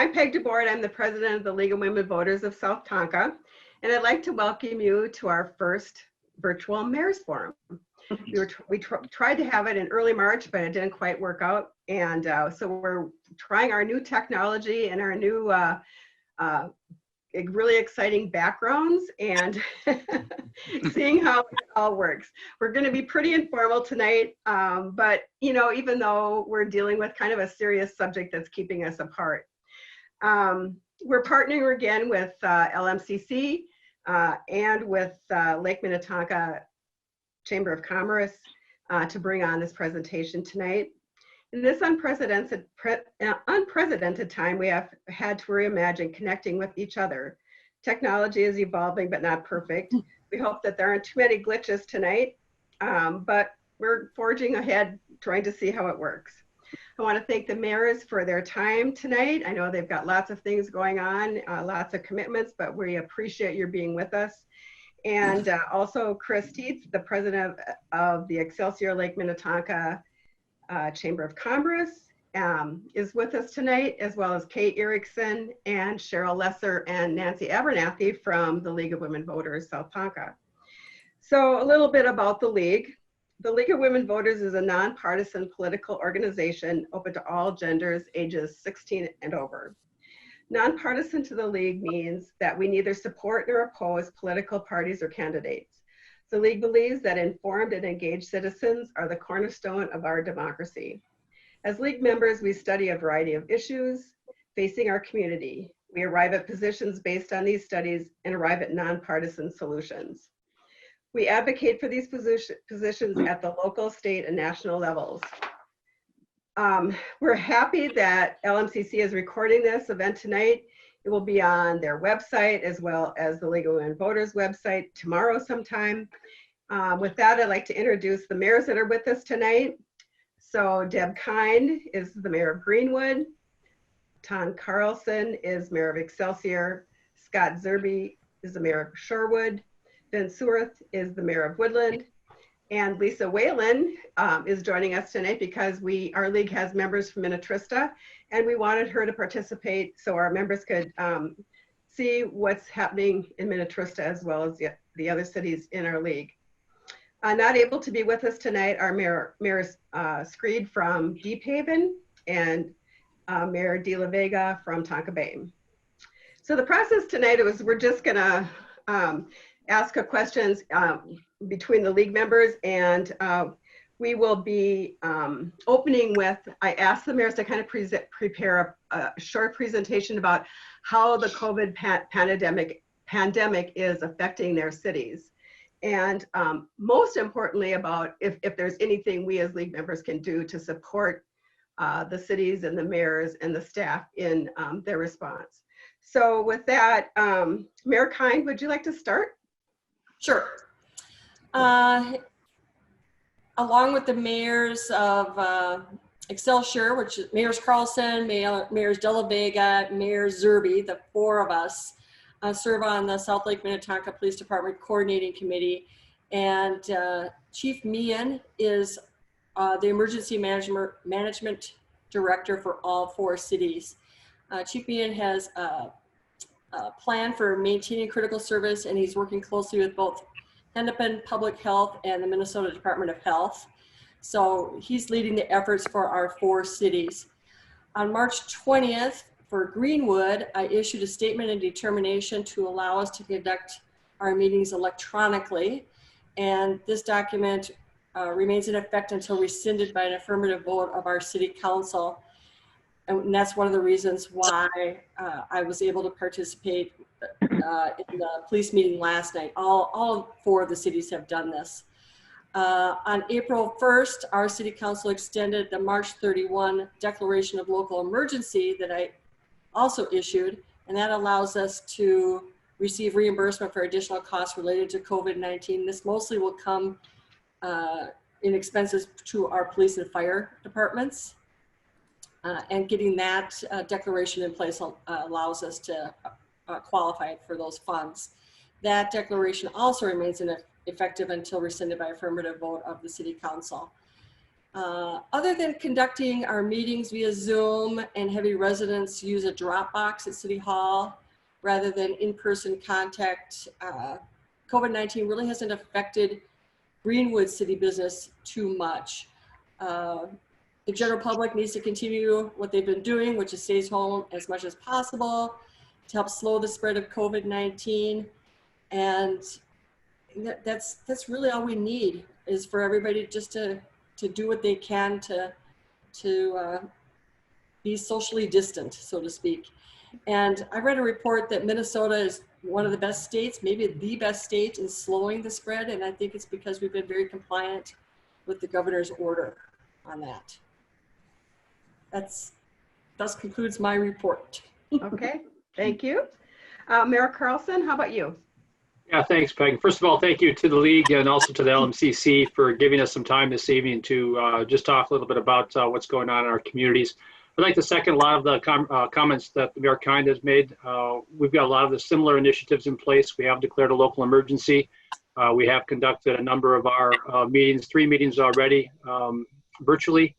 I'm Peg DeBoard. I'm the president of the League of Women Voters of South Tonka, and I'd like to welcome you to our first virtual Mayor's Forum. We tried to have it in early March, but it didn't quite work out. And so we're trying our new technology and our new really exciting backgrounds and seeing how it all works. We're going to be pretty informal tonight, but even though we're dealing with kind of a serious subject that's keeping us apart. We're partnering again with LMCC and with Lake Minnetonka Chamber of Commerce to bring on this presentation tonight. In this unprecedented time, we have had to reimagine connecting with each other. Technology is evolving, but not perfect. We hope that there aren't too many glitches tonight, but we're forging ahead, trying to see how it works. I want to thank the mayors for their time tonight. I know they've got lots of things going on, lots of commitments, but we appreciate your being with us. And also Chris Teets, the president of the Excelsior Lake Minnetonka Chamber of Commerce, is with us tonight, as well as Kate Erickson and Cheryl Lesser and Nancy Abernathy from the League of Women Voters South Tonka. So a little bit about the League. The League of Women Voters is a nonpartisan political organization open to all genders, ages 16 and over. Nonpartisan to the League means that we neither support nor oppose political parties or candidates. The League believes that informed and engaged citizens are the cornerstone of our democracy. As League members, we study a variety of issues facing our community. We arrive at positions based on these studies and arrive at nonpartisan solutions. We advocate for these positions at the local, state, and national levels. We're happy that LMCC is recording this event tonight. It will be on their website as well as the League of Women Voters website tomorrow sometime. With that, I'd like to introduce the mayors that are with us tonight. So Deb Kind is the mayor of Greenwood. Ton Carlson is mayor of Excelsior. Scott Zerby is the mayor of Shorewood. Ben Suarth is the mayor of Woodland. And Lisa Whalen is joining us tonight because our league has members from Minnetrista, and we wanted her to participate so our members could see what's happening in Minnetrista as well as the other cities in our league. Not able to be with us tonight are Mayor Screed from Deep Haven and Mayor De La Vega from Tonka Bay. So the process tonight we're just gonna ask questions between the league members, and we will be opening with, I asked the mayors to kind of prepare a short presentation about how the COVID pandemic is affecting their cities. And most importantly about if there's anything we as league members can do to support the cities and the mayors and the staff in their response. So with that, Mayor Kind, would you like to start? Sure. Along with the mayors of Excelsior, which is Mayors Carlson, Mayors De La Vega, Mayor Zerby, the four of us serve on the South Lake Minnetonka Police Department Coordinating Committee. And Chief Meehan is the Emergency Management Director for all four cities. Chief Meehan has a plan for maintaining critical service, and he's working closely with both Hennepin Public Health and the Minnesota Department of Health. So he's leading the efforts for our four cities. On March 20th, for Greenwood, I issued a statement of determination to allow us to conduct our meetings electronically. And this document remains in effect until rescinded by an affirmative vote of our city council. And that's one of the reasons why I was able to participate in the police meeting last night. All four of the cities have done this. On April 1st, our city council extended the March 31 declaration of local emergency that I also issued, and that allows us to receive reimbursement for additional costs related to COVID-19. This mostly will come in expenses to our police and fire departments. And getting that declaration in place allows us to qualify for those funds. That declaration also remains effective until rescinded by affirmative vote of the city council. Other than conducting our meetings via Zoom and having residents use a Dropbox at City Hall rather than in-person contact, COVID-19 really hasn't affected Greenwood city business too much. The general public needs to continue what they've been doing, which is stays home as much as possible to help slow the spread of COVID-19. And that's really all we need, is for everybody just to do what they can to be socially distant, so to speak. And I read a report that Minnesota is one of the best states, maybe the best state in slowing the spread. And I think it's because we've been very compliant with the governor's order on that. Thus concludes my report. Okay, thank you. Mayor Carlson, how about you? Yeah, thanks, Peg. First of all, thank you to the league and also to the LMCC for giving us some time this evening to just talk a little bit about what's going on in our communities. I'd like to second a lot of the comments that Mayor Kind has made. We've got a lot of the similar initiatives in place. We have declared a local emergency. We have conducted a number of our meetings, 3 meetings already, virtually.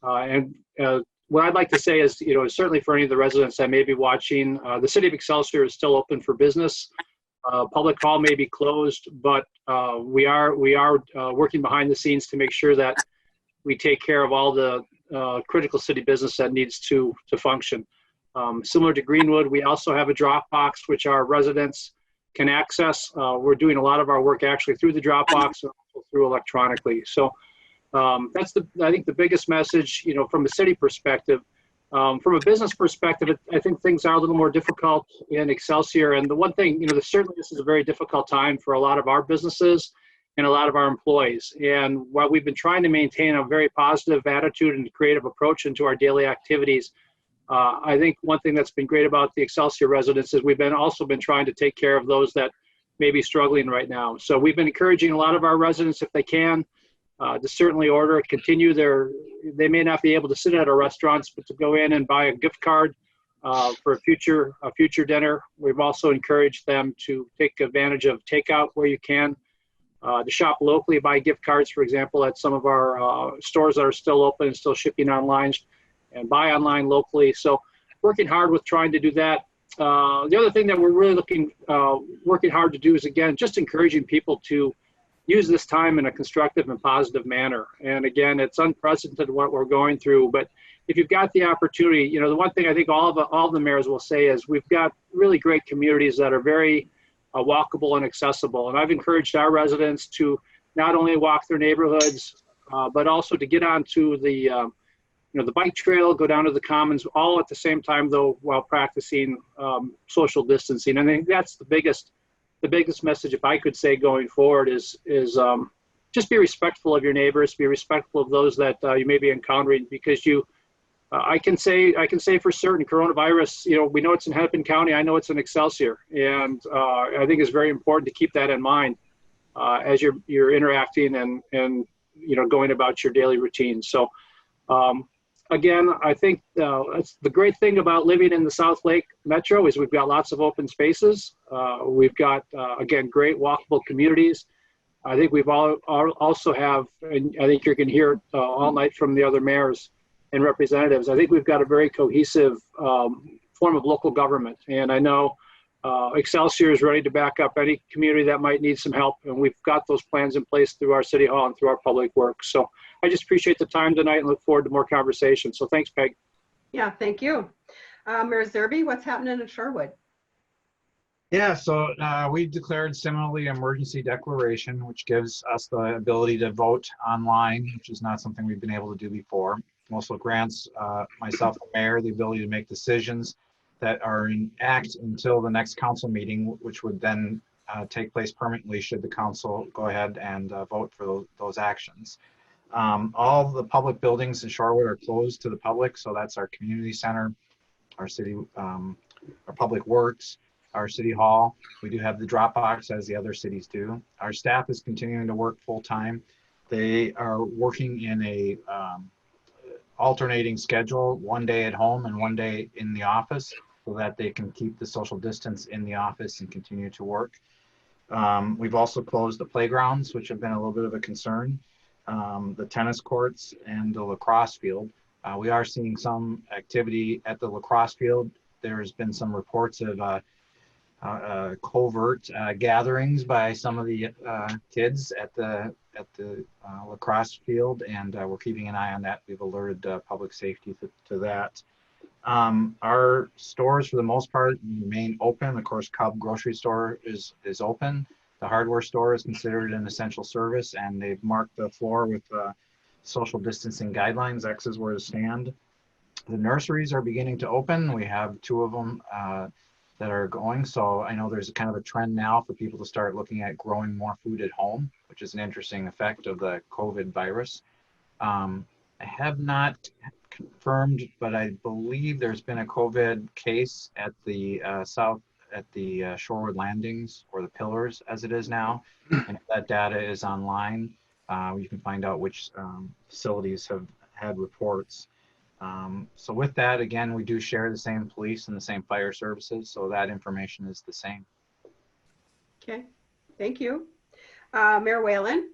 What I'd like to say is, certainly for any of the residents that may be watching, the city of Excelsior is still open for business. Public hall may be closed, but we are working behind the scenes to make sure that we take care of all the critical city business that needs to function. Similar to Greenwood, we also have a Dropbox which our residents can access. We're doing a lot of our work actually through the Dropbox and also through electronically. So that's I think the biggest message, from a city perspective. From a business perspective, I think things are a little more difficult in Excelsior. And the one thing, certainly this is a very difficult time for a lot of our businesses and a lot of our employees. And while we've been trying to maintain a very positive attitude and creative approach into our daily activities, I think one thing that's been great about the Excelsior residents is we've also been trying to take care of those that may be struggling right now. So we've been encouraging a lot of our residents, if they can, to certainly continue they may not be able to sit at our restaurants, but to go in and buy a gift card for a future dinner. We've also encouraged them to take advantage of takeout where you can, to shop locally, buy gift cards, for example, at some of our stores that are still open and still shipping online, and buy online locally. So working hard with trying to do that. The other thing that we're really working hard to do is, again, just encouraging people to use this time in a constructive and positive manner. And again, it's unprecedented what we're going through, but if you've got the opportunity, the one thing I think all the mayors will say is we've got really great communities that are very walkable and accessible. And I've encouraged our residents to not only walk their neighborhoods, but also to get onto the bike trail, go down to the commons, all at the same time, though, while practicing social distancing. And I think that's the biggest message, if I could say, going forward is just be respectful of your neighbors, be respectful of those that you may be encountering, because I can say for certain coronavirus, we know it's in Hennepin County, I know it's in Excelsior, and I think it's very important to keep that in mind as you're interacting and going about your daily routine. So again, I think that's the great thing about living in the South Lake Metro is we've got lots of open spaces. We've got, again, great walkable communities. I think we've also have, and I think you can hear all night from the other mayors and representatives, I think we've got a very cohesive form of local government. And I know Excelsior is ready to back up any community that might need some help. And we've got those plans in place through our City Hall and through our public works. So I just appreciate the time tonight and look forward to more conversation. So thanks, Peg. Yeah, thank you. Mayor Zerby, what's happening in Shorewood? Yeah, so we declared similarly emergency declaration, which gives us the ability to vote online, which is not something we've been able to do before. It also grants myself, the mayor, the ability to make decisions that are in act until the next council meeting, which would then take place permanently should the council go ahead and vote for those actions. All the public buildings in Shorewood are closed to the public, so that's our community center, our city, our public works, our city hall. We do have the Dropbox, as the other cities do. Our staff is continuing to work full time. They are working in a alternating schedule, one day at home and one day in the office, so that they can keep the social distance in the office and continue to work. We've also closed the playgrounds, which have been a little bit of a concern. the tennis courts and the lacrosse field. We are seeing some activity at the lacrosse field. There's been some reports of covert gatherings by some of the kids at the lacrosse field, and we're keeping an eye on that. We've alerted public safety to that. Our stores, for the most part, remain open. Of course, Cub grocery store is open. The hardware store is considered an essential service, and they've marked the floor with social distancing guidelines. X is where to stand. The nurseries are beginning to open. We have 2 of them that are going. So I know there's kind of a trend now for people to start looking at growing more food at home, which is an interesting effect of the COVID virus. I have not confirmed, but I believe there's been a COVID case at the Shorewood landings, or the pillars as it is now. And if that data is online, you can find out which facilities have had reports. So with that, again, we do share the same police and the same fire services, so that information is the same. Okay, thank you. Mayor Whalen?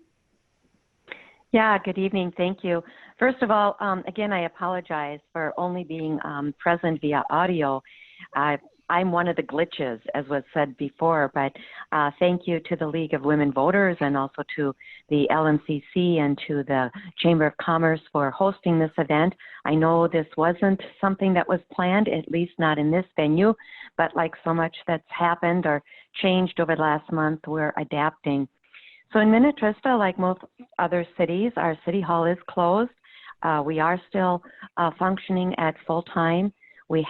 Yeah, good evening. Thank you. First of all, again, I apologize for only being present via audio. I'm one of the glitches, as was said before, but thank you to the League of Women Voters and also to the LMCC and to the Chamber of Commerce for hosting this event. I know this wasn't something that was planned, at least not in this venue, but like so much that's happened or changed over the last month, we're adapting. So in Minnetrista, like most other cities, our city hall is closed. We are still functioning at full time. We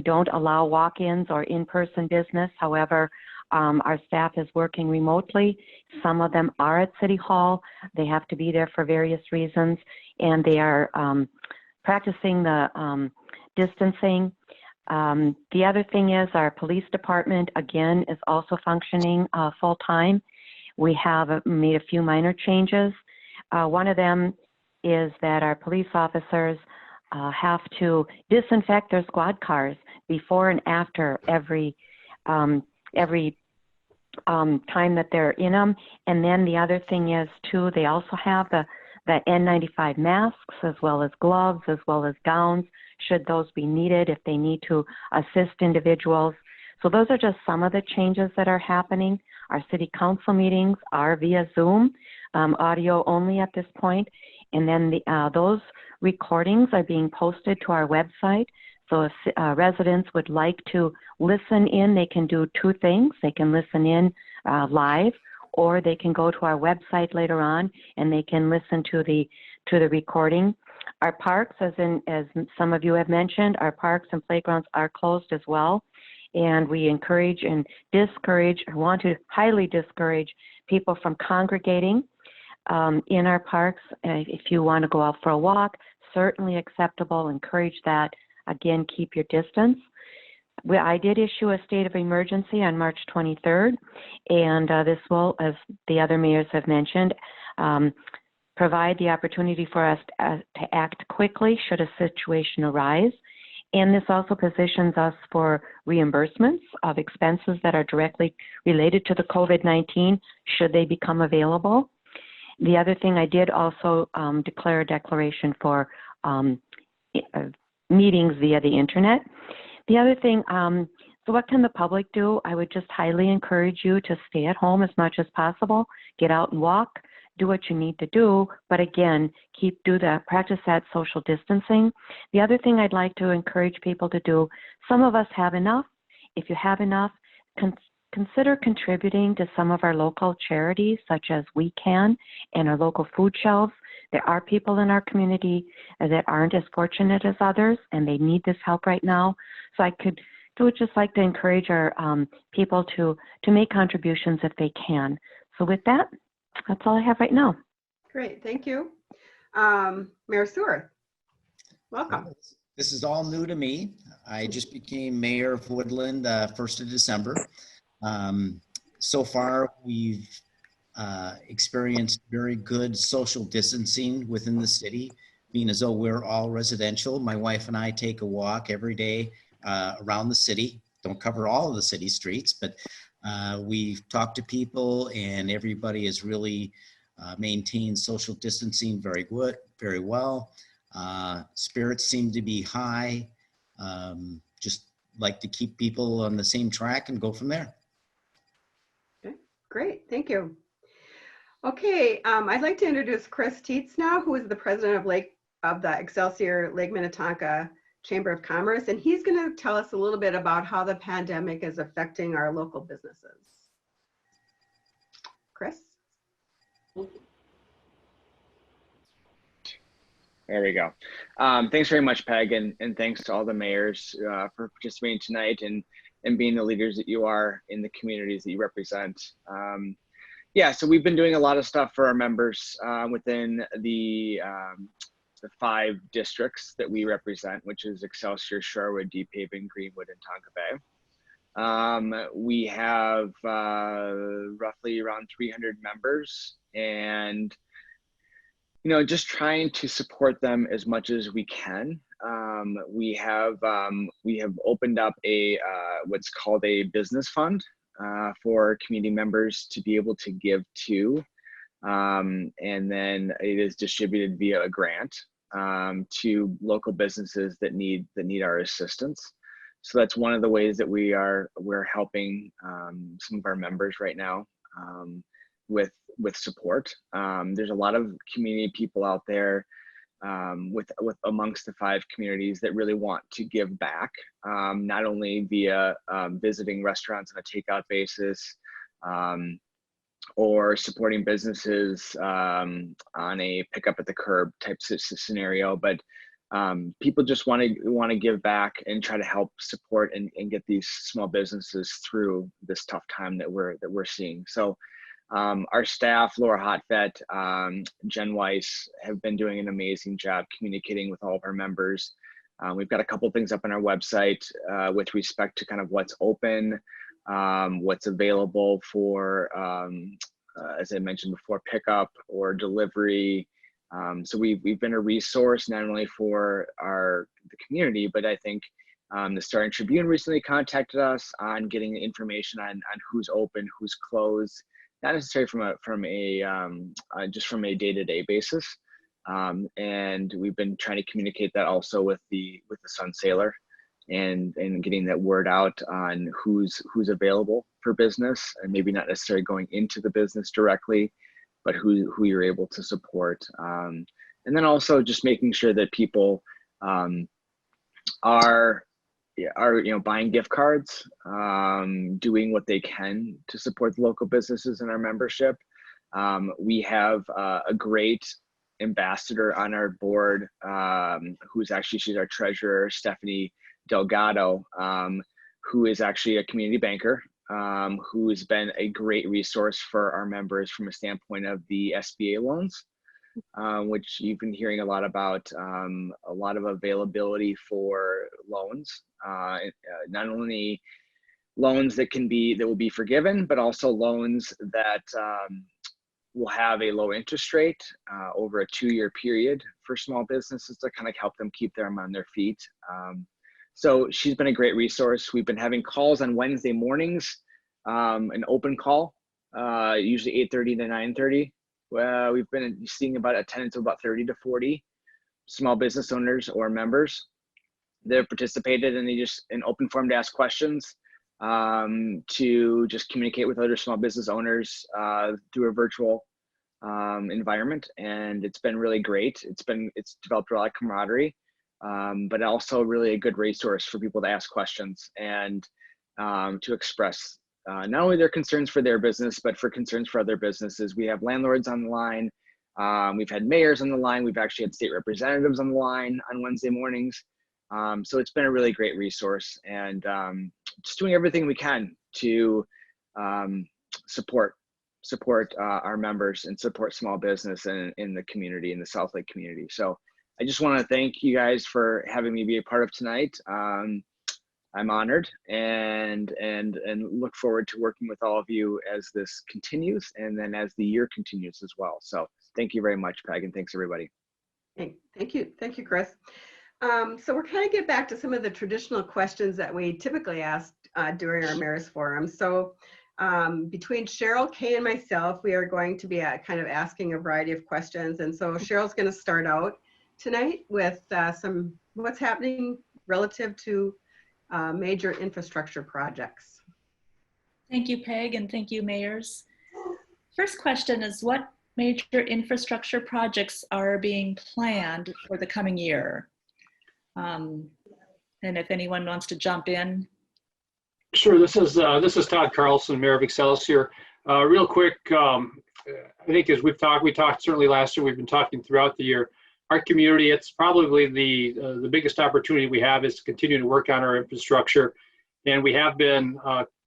don't allow walk-ins or in-person business. However, our staff is working remotely. Some of them are at City Hall. They have to be there for various reasons, and they are practicing the distancing. The other thing is our police department, again, is also functioning full-time. We have made a few minor changes. One of them is that our police officers have to disinfect their squad cars before and after every time that they're in them. And then the other thing is too, they also have the N95 masks, as well as gloves, as well as gowns, should those be needed if they need to assist individuals. So those are just some of the changes that are happening. Our city council meetings are via Zoom, audio only at this point. And then those recordings are being posted to our website. So if residents would like to listen in, they can do 2 things. They can listen in live, or they can go to our website later on and they can listen to the recording. Our parks, as some of you have mentioned, our parks and playgrounds are closed as well. And we encourage and want to highly discourage people from congregating in our parks. If you want to go out for a walk, certainly acceptable, encourage that. Again, keep your distance. I did issue a state of emergency on March 23rd, and this will, as the other mayors have mentioned, provide the opportunity for us to act quickly should a situation arise. And this also positions us for reimbursements of expenses that are directly related to the COVID-19 should they become available. The other thing, I did also declare a declaration for meetings via the internet. The other thing, so what can the public do? I would just highly encourage you to stay at home as much as possible, get out and walk, do what you need to do, but again, practice that social distancing. The other thing I'd like to encourage people to do, some of us have enough. If you have enough, consider contributing to some of our local charities, such as We Can and our local food shelves. There are people in our community that aren't as fortunate as others, and they need this help right now. So I would just like to encourage our people to make contributions if they can. So with that, that's all I have right now. Great, thank you. Mayor Seward, welcome. This is all new to me. I just became mayor of Woodland 1st of December. So far, we've experienced very good social distancing within the city, being as though we're all residential. My wife and I take a walk every day around the city. Don't cover all of the city streets, but we've talked to people, and everybody is really maintain social distancing very good, very well. Spirits seem to be high. Just like to keep people on the same track and go from there. Okay, great, thank you. Okay, I'd like to introduce Chris Teets now, who is the president of the Excelsior Lake Minnetonka Chamber of Commerce, and he's going to tell us a little bit about how the pandemic is affecting our local businesses. Chris? There we go. Thanks very much, Peg, and thanks to all the mayors for participating tonight and being the leaders that you are in the communities that you represent. Yeah, so we've been doing a lot of stuff for our members within the 5 districts that we represent, which is Excelsior, Shorewood, Deep Haven, Greenwood, and Tonka Bay. We have roughly around 300 members, and just trying to support them as much as we can. We have opened up a what's called a business fund for community members to be able to give to, and then it is distributed via a grant to local businesses that need our assistance. So that's one of the ways that we're helping some of our members right now with support. There's a lot of community people out there with amongst the 5 communities that really want to give back, not only via visiting restaurants on a takeout basis, or supporting businesses on a pick up at the curb type scenario, but people just want to give back and try to help support and get these small businesses through this tough time that we're seeing. So our staff, Laura Hotvet, Jen Weiss, have been doing an amazing job communicating with all of our members. We've got a couple things up on our website with respect to kind of what's open, what's available for, as I mentioned before, pickup or delivery. So we've been a resource not only for the community, but I think the Star and Tribune recently contacted us on getting information on who's open, who's closed, not necessarily just from a day-to-day basis. And we've been trying to communicate that also with the Sun Sailor and getting that word out on who's available for business, and maybe not necessarily going into the business directly, but who you're able to support. And then also just making sure that people are buying gift cards, doing what they can to support the local businesses in our membership. We have a great ambassador on our board, she's our treasurer, Stephanie Delgado, who is actually a community banker, who has been a great resource for our members from a standpoint of the SBA loans, which you've been hearing a lot about, a lot of availability for loans, not only loans that will be forgiven, but also loans that will have a low interest rate over a 2-year period for small businesses to kind of help them keep them on their feet. So she's been a great resource. We've been having calls on Wednesday mornings, an open call, usually 8:30 to 9:30. We've been seeing about attendance of about 30 to 40 small business owners or members that have participated, and an open forum to ask questions, to just communicate with other small business owners through a virtual environment. And it's been really great. It's developed a lot of camaraderie, but also really a good resource for people to ask questions and to express not only their concerns for their business, but for concerns for other businesses. We have landlords on the line. We've had mayors on the line. We've actually had state representatives on the line on Wednesday mornings. So it's been a really great resource, and just doing everything we can to support our members and support small business in the community, in the South Lake community. So I just want to thank you guys for having me be a part of tonight. I'm honored and look forward to working with all of you as this continues, and then as the year continues as well. So thank you very much, Peg, and thanks everybody. Thank you, Chris. So we're kind of get back to some of the traditional questions that we typically ask during our Mayor's Forum. So Between Cheryl, Kay, and myself, we are going to be kind of asking a variety of questions. And so Cheryl's going to start out tonight with some what's happening relative to major infrastructure projects. Thank you, Peg, and thank you, mayors. First question is, what major infrastructure projects are being planned for the coming year? And if anyone wants to jump in. Sure. This is Todd Carlson, Mayor of Excelsior. Real quick, I think as we talked certainly last year. We've been talking throughout the year. Our community, it's probably the biggest opportunity we have is to continue to work on our infrastructure, and we have been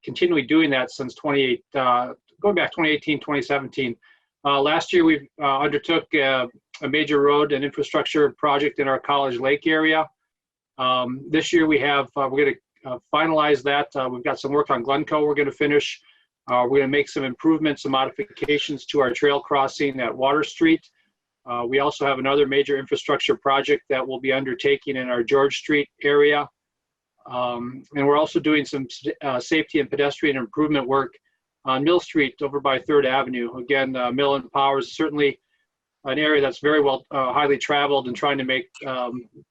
continually doing that since going back 2018, 2017. Last year, we undertook a major road and infrastructure project in our College Lake area. This year, we're going to finalize that. We've got some work on Glencoe we're going to finish. We're going to make some improvements, some modifications to our trail crossing at Water Street. We also have another major infrastructure project that we'll be undertaking in our George Street area. And we're also doing some safety and pedestrian improvement work on Mill Street over by 3rd Avenue. Again, Mill and Powers is certainly an area that's very well highly traveled, and trying to make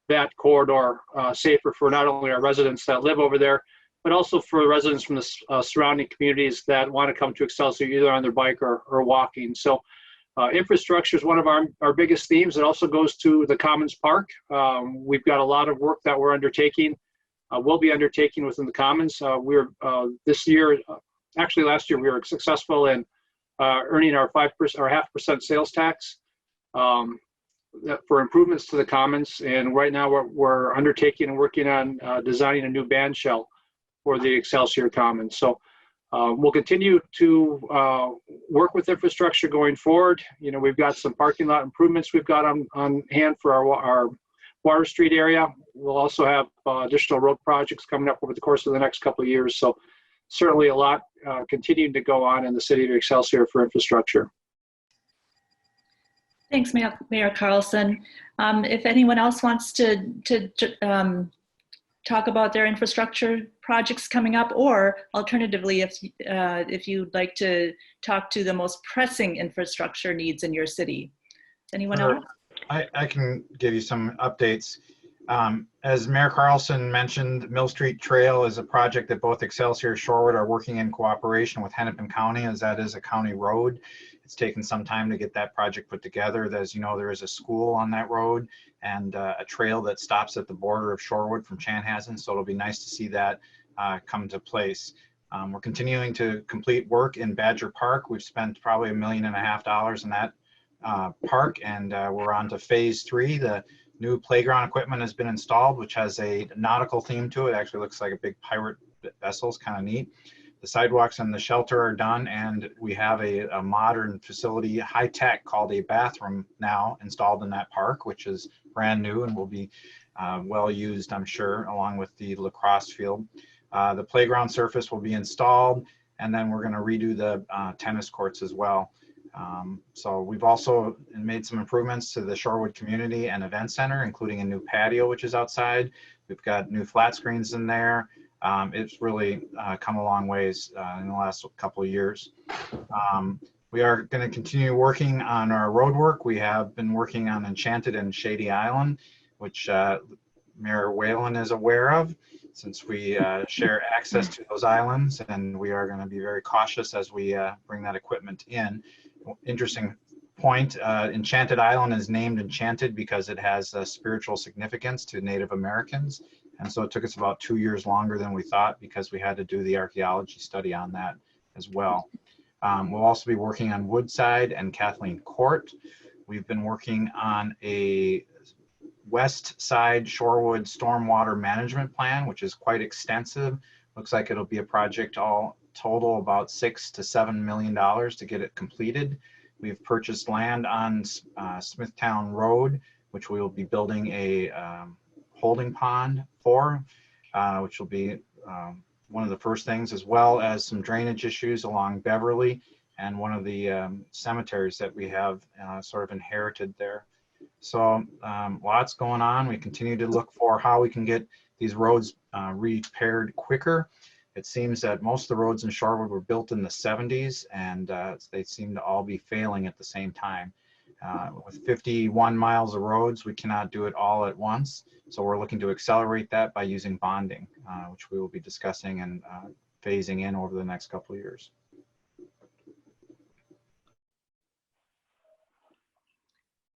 that corridor safer for not only our residents that live over there, but also for residents from the surrounding communities that want to come to Excelsior either on their bike or walking. So infrastructure is one of our biggest themes. It also goes to the Commons Park. We've got a lot of work that we're undertaking. We'll be undertaking within the Commons. This year, actually last year, we were successful in earning our 5% or 0.5% sales tax for improvements to the Commons. And right now we're undertaking and working on designing a new band shell for the Excelsior Commons. So we'll continue to work with infrastructure going forward. You know, we've got some parking lot improvements we've got on hand for our Water Street area. We'll also have additional road projects coming up over the course of the next couple of years. So certainly a lot continuing to go on in the city of Excelsior for infrastructure. Thanks, Mayor Carlson. If anyone else wants to talk about their infrastructure projects coming up, or alternatively, if you'd like to talk to the most pressing infrastructure needs in your city. Anyone else? I can give you some updates. As Mayor Carlson mentioned, Mill Street Trail is a project that both Excelsior and Shorewood are working in cooperation with Hennepin County, as that is a county road. It's taken some time to get that project put together. As you know, there is a school on that road and a trail that stops at the border of Shorewood from Chanhassen, so it'll be nice to see that come to place. We're continuing to complete work in Badger Park. We've spent probably $1.5 million in that park, and we're on to phase 3. The new playground equipment has been installed, which has a nautical theme to it. It actually looks like a big pirate vessel. It's kind of neat. The sidewalks and the shelter are done, and we have a modern facility, high tech, called a bathroom now installed in that park, which is brand new and will be well used, I'm sure, along with the lacrosse field. The playground surface will be installed, and then we're going to redo the tennis courts as well. So we've also made some improvements to the Shorewood Community and Event Center, including a new patio, which is outside. We've got new flat screens in there. It's really come a long ways in the last couple of years. We are going to continue working on our road work. We have been working on Enchanted and Shady Island, which Mayor Whalen is aware of, since we share access to those islands, and we are going to be very cautious as we bring that equipment in. Interesting point, Enchanted Island is named Enchanted because it has a spiritual significance to Native Americans, and so it took us about 2 years longer than we thought because we had to do the archaeology study on that as well. We'll also be working on Woodside and Kathleen Court. We've been working on a west side Shorewood stormwater management plan, which is quite extensive. Looks like it'll be a project all total about $6 to $7 million to get it completed. We've purchased land on Smithtown Road, which we will be building a holding pond for, which will be one of the first things, as well as some drainage issues along Beverly and one of the cemeteries that we have sort of inherited there. So lots going on. We continue to look for how we can get these roads repaired quicker. It seems that most of the roads in Shorewood were built in the 70s, and they seem to all be failing at the same time. With 51 miles of roads, we cannot do it all at once. So we're looking to accelerate that by using bonding, which we will be discussing and phasing in over the next couple of years.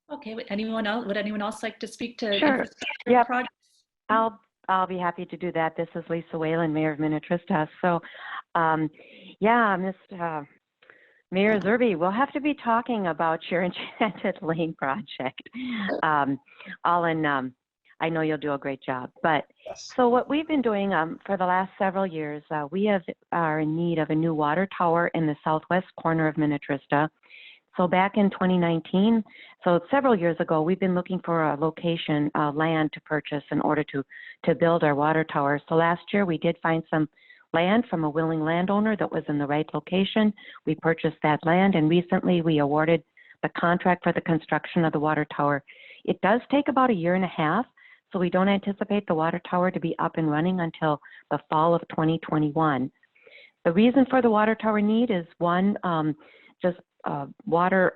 Okay, would anyone else like to speak to Sure. infrastructure Yep. projects? I'll be happy to do that. This is Lisa Whalen, Mayor of Minnetrista. So, yeah, Mr. Mayor Zerby, we'll have to be talking about your Enchanted Lane project. I know you'll do a great job. But Yes. so what we've been doing for the last several years, we are in need of a new water tower in the southwest corner of Minnetrista. So back in 2019, so several years ago, we've been looking for a location, land to purchase in order to build our water tower. So last year we did find some land from a willing landowner that was in the right location. We purchased that land, and recently we awarded the contract for the construction of the water tower. It does take about 1.5 years, so we don't anticipate the water tower to be up and running until the fall of 2021. The reason for the water tower need is one, water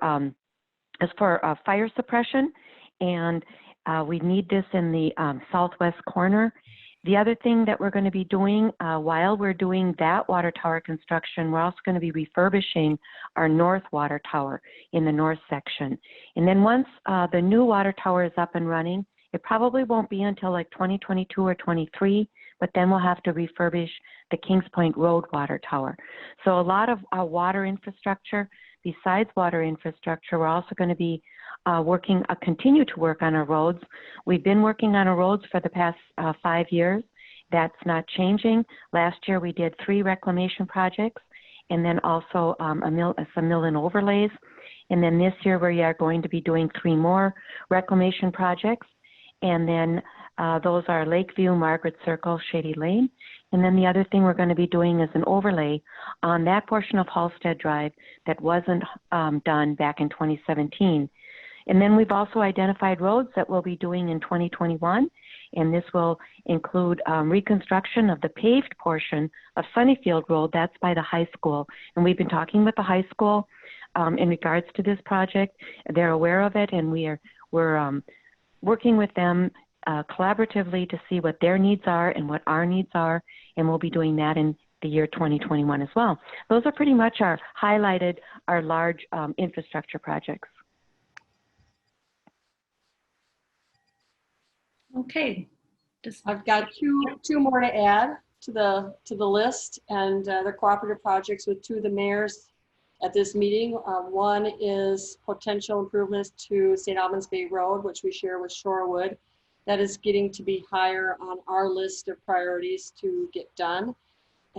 is for fire suppression, and we need this in the southwest corner. The other thing that we're going to be doing while we're doing that water tower construction, we're also going to be refurbishing our north water tower in the north section. And then once the new water tower is up and running, it probably won't be until like 2022 or 23, but then we'll have to refurbish the Kings Point Road water tower. So a lot of our water infrastructure. Besides water infrastructure, we're also going to be continue to work on our roads. We've been working on our roads for the past 5 years. That's not changing. Last year we did 3 reclamation projects, and then also some mill and overlays. And then this year we are going to be doing 3 more reclamation projects. And then those are Lakeview, Margaret Circle, Shady Lane. And then the other thing we're going to be doing is an overlay on that portion of Halstead Drive that wasn't done back in 2017. And then we've also identified roads that we'll be doing in 2021. And this will include reconstruction of the paved portion of Sunnyfield Road. That's by the high school. And we've been talking with the high school in regards to this project. They're aware of it, and we're working with them collaboratively to see what their needs are and what our needs are, and we'll be doing that in the year 2021 as well. Those are pretty much our large infrastructure projects. Okay. I've got two more to add to the list, and they're cooperative projects with 2 of the mayors at this meeting. One is potential improvements to St. Albans Bay Road, which we share with Shorewood. That is getting to be higher on our list of priorities to get done.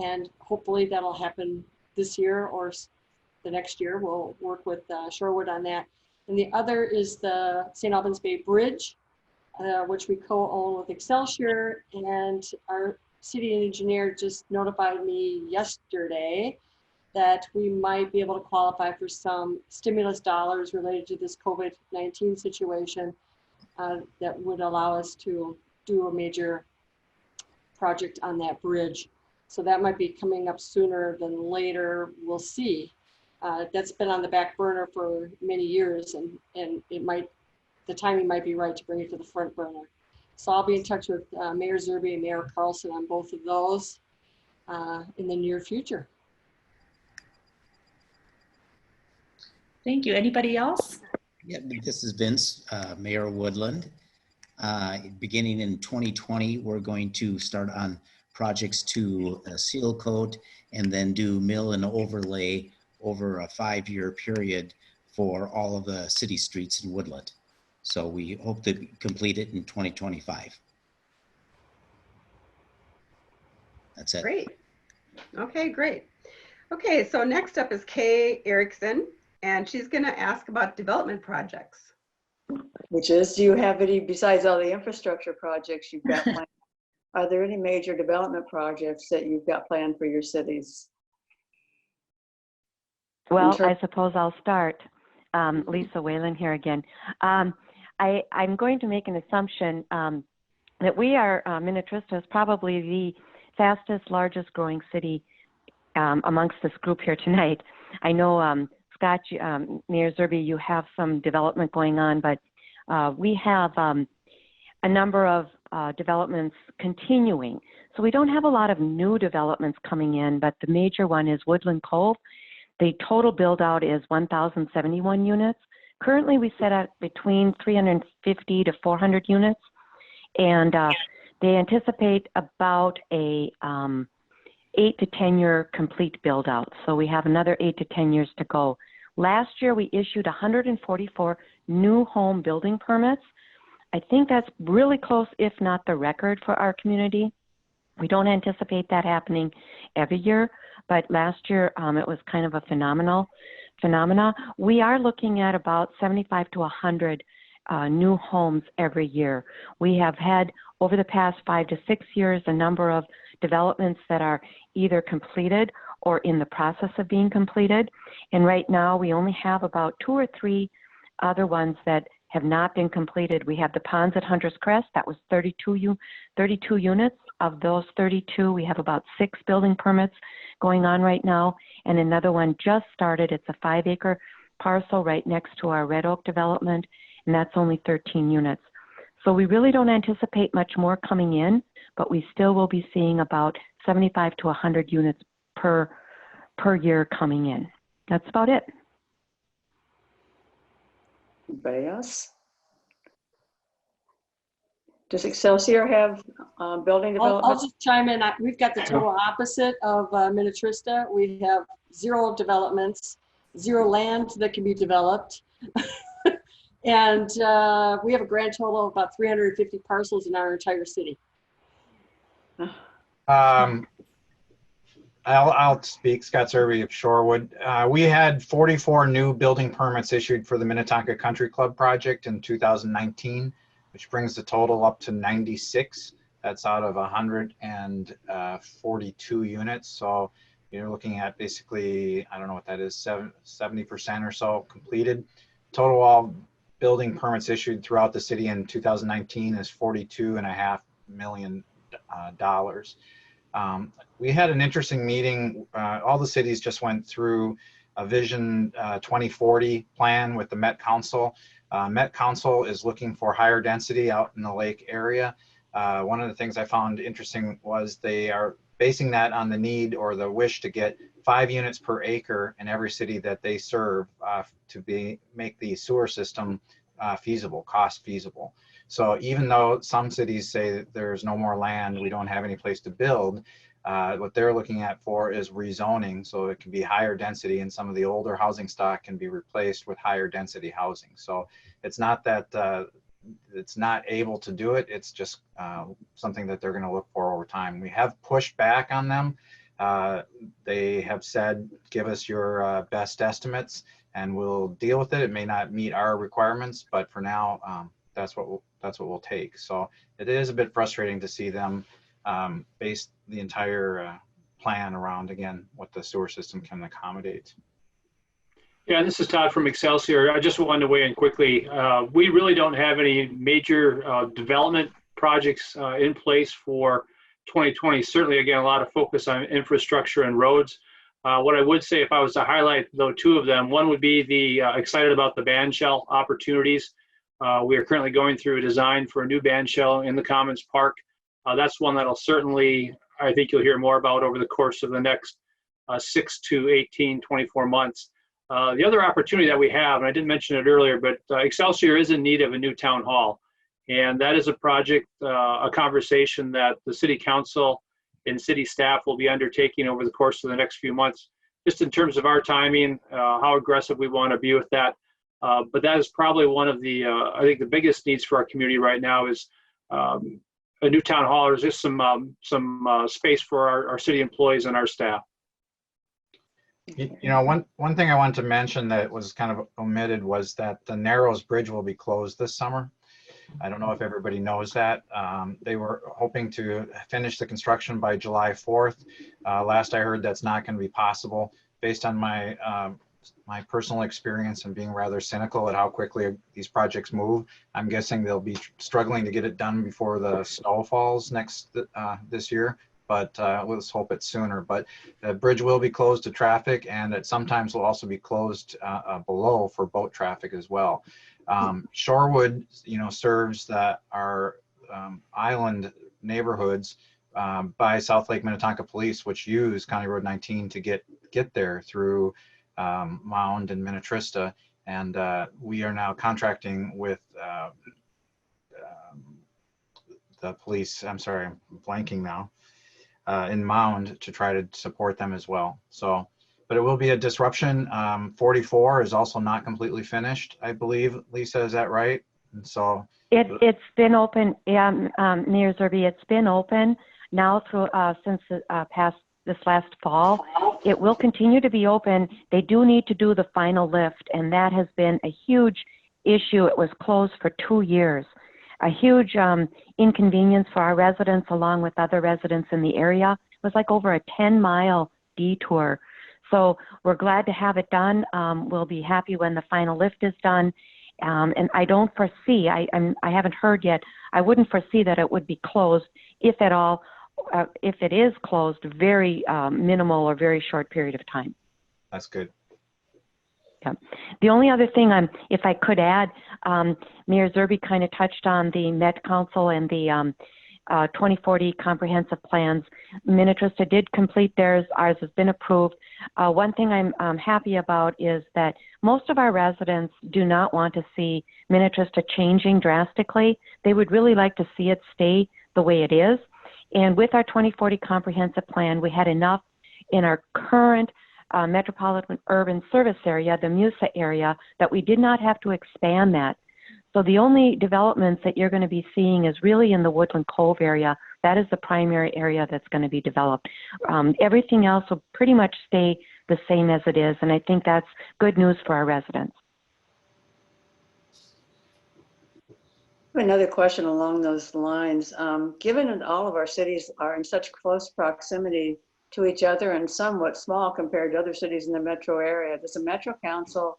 And hopefully that'll happen this year or the next year. We'll work with Shorewood on that. And the other is the St. Albans Bay Bridge, which we co-own with Excelsior. And our city engineer just notified me yesterday that we might be able to qualify for some stimulus dollars related to this COVID-19 situation that would allow us to do a major project on that bridge. So that might be coming up sooner than later. We'll see. That's been on the back burner for many years, and the timing might be right to bring it to the front burner. So I'll be in touch with Mayor Zerby and Mayor Carlson on both of those in the near future. Thank you. Anybody else? Yeah, this is Vince, Mayor Woodland. Beginning in 2020, we're going to start on projects to seal coat and then do mill and overlay over a 5-year period for all of the city streets in Woodland. So we hope to complete it in 2025. That's it. Great. Okay, great. Okay, so next up is Kay Erickson, and she's going to ask about development projects. Which is, do you have any, besides all the infrastructure projects you've got planned, are there any major development projects that you've got planned for your cities? Well, I suppose I'll start. Lisa Whalen here again. I'm going to make an assumption that we are, Minnetrista is probably the fastest, largest growing city amongst this group here tonight. I know, Scott, Mayor Zerby, you have some development going on, but we have a number of developments continuing. So we don't have a lot of new developments coming in, but the major one is Woodland Cove. The total build out is 1,071 units. Currently we set at between 350 to 400 units, and they anticipate about a 8 to 10 year complete build out. So we have another 8 to 10 years to go. Last year we issued 144 new home building permits. I think that's really close, if not the record for our community. We don't anticipate that happening every year, but last year it was kind of a phenomena. We are looking at about 75 to 100 new homes every year. We have had over the past 5 to 6 years a number of developments that are either completed or in the process of being completed. And right now we only have about 2 or 3 other ones that have not been completed. We have the Ponds at Hunter's Crest. That was 32 units. Of those 32, we have about 6 building permits going on right now. And another one just started. It's a 5-acre parcel right next to our Red Oak development, and that's only 13 units. So we really don't anticipate much more coming in, but we still will be seeing about 75 to 100 units per year coming in. That's about it. Anybody else? Does Excelsior have building development? I'll just chime in. We've got the total opposite of Minnetrista. We have 0 developments, 0 land that can be developed. And we have a grand total of about 350 parcels in our entire city. I'll speak. Scott Zerby of Shorewood. We had 44 new building permits issued for the Minnetonka Country Club project in 2019, which brings the total up to 96. That's out of 142 units. So you're looking at basically, I don't know what that is, 70% or so completed. Total all building permits issued throughout the city in 2019 is $42.5 million. We had an interesting meeting. All the cities just went through a Vision 2040 plan with the Met Council. Met Council is looking for higher density out in the lake area. One of the things I found interesting was they are basing that on the need or the wish to get 5 units per acre in every city that they serve to make the sewer system feasible, cost feasible. So even though some cities say that there's no more land, we don't have any place to build, what they're looking at for is rezoning, so it can be higher density, and some of the older housing stock can be replaced with higher density housing. So it's not that it's not able to do it, it's just something that they're going to look for over time. We have pushed back on them. They have said, give us your best estimates and we'll deal with it. It may not meet our requirements, but for now, that's what we'll take. So it is a bit frustrating to see them base the entire plan around, again, what the sewer system can accommodate. Yeah, this is Todd from Excelsior. I just wanted to weigh in quickly. We really don't have any major development projects in place for 2020. Certainly, again, a lot of focus on infrastructure and roads. What I would say, if I was to highlight, though, 2 of them, one would be the excited about the band shell opportunities. We are currently going through a design for a new band shell in the Commons Park. That's one that'll certainly, I think you'll hear more about over the course of the next 6 to 18, 24 months. The other opportunity that we have, and I didn't mention it earlier, but Excelsior is in need of a new town hall. And that is a project, a conversation that the city council and city staff will be undertaking over the course of the next few months, just in terms of our timing, how aggressive we want to be with that. But that is probably one of the, I think the biggest needs for our community right now is a new town hall, or just some space for our city employees and our staff. You know, one thing I wanted to mention that was kind of omitted was that the Narrows Bridge will be closed this summer. I don't know if everybody knows that. They were hoping to finish the construction by July 4th. Last I heard, that's not going to be possible. Based on my my personal experience and being rather cynical at how quickly these projects move, I'm guessing they'll be struggling to get it done before the snow falls this year. but let's hope it's sooner. But the bridge will be closed to traffic, and it sometimes will also be closed below for boat traffic as well. Shorewood, serves our island neighborhoods by South Lake Minnetonka Police, which use County Road 19 to get there through Mound and Minnetrista. And we are now contracting with the police, I'm sorry, I'm blanking now, in Mound to try to support them as well. So, but it will be a disruption. 44 is also not completely finished, I believe. Lisa, is that right? And so it's been open, Mayor Zerby, it's been open now through since past this last fall. It will continue to be open. They do need to do the final lift, and that has been a huge issue. It was closed for 2 years. A huge inconvenience for our residents along with other residents in the area. It was like over a 10-mile detour. So we're glad to have it done. We'll be happy when the final lift is done. And I don't foresee, I haven't heard yet, I wouldn't foresee that it would be closed, if at all. If it is closed, very minimal or very short period of time. That's good. Yeah. The only other thing, if I could add, Mayor Zerby kind of touched on the Met Council and the 2040 comprehensive plans. Minnetrista did complete theirs. Ours has been approved. One thing I'm happy about is that most of our residents do not want to see Minnetrista changing drastically. They would really like to see it stay the way it is. And with our 2040 comprehensive plan, we had enough in our current metropolitan urban service area, the MUSA area, that we did not have to expand that. So the only developments that you're going to be seeing is really in the Woodland Cove area. That is the primary area that's going to be developed. Everything else will pretty much stay the same as it is, and I think that's good news for our residents. Another question along those lines. Given that all of our cities are in such close proximity to each other and somewhat small compared to other cities in the metro area, does the Metro Council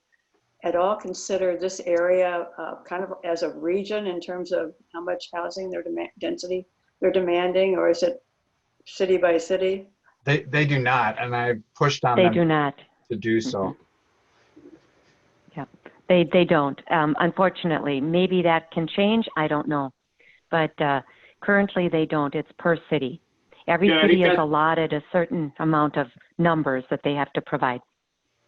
at all consider this area kind of as a region in terms of how much housing density they're demanding, or is it city by city? They do not, and I pushed on them. They do not to do so. Yeah, they don't. Unfortunately, maybe that can change. I don't know, but currently they don't. It's per city. Every city is allotted a certain amount of numbers that they have to provide.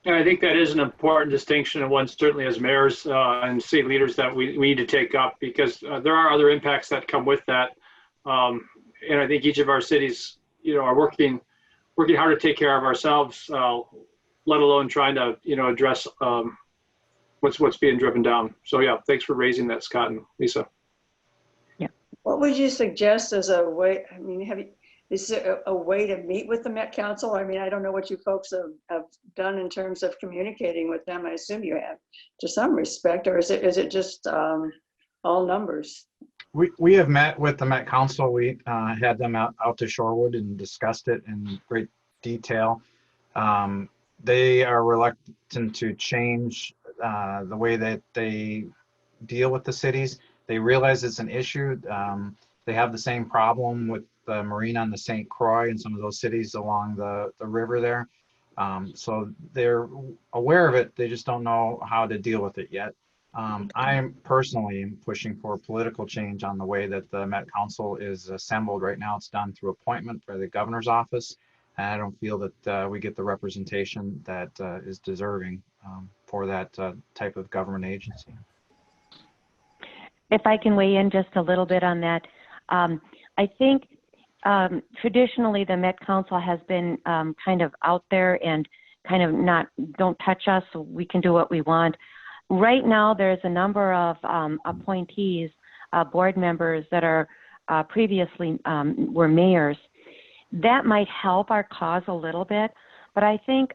Yeah, I think that is an important distinction, and one certainly as mayors and city leaders that we need to take up, because there are other impacts that come with that. And I think each of our cities, are working hard to take care of ourselves, let alone trying to, address what's being driven down. So yeah, thanks for raising that, Scott and Lisa. Yeah. What would you suggest as a way? I mean, is there a way to meet with the Met Council? I mean, I don't know what you folks have done in terms of communicating with them. I assume you have to some respect, or is it just all numbers? We have met with the Met Council. We had them out to Shorewood and discussed it in great detail. They are reluctant to change the way that they deal with the cities. They realize it's an issue. They have the same problem with the marina on the St. Croix and some of those cities along the river there. So they're aware of it. They just don't know how to deal with it yet. I'm personally pushing for political change on the way that the Met Council is assembled right now. It's done through appointment by the governor's office. And I don't feel that we get the representation that is deserving for that type of government agency. If I can weigh in just a little bit on that, I think traditionally the Met Council has been kind of out there and kind of don't touch us, so we can do what we want. Right now, there's a number of appointees, board members that are previously were mayors. That might help our cause a little bit, but I think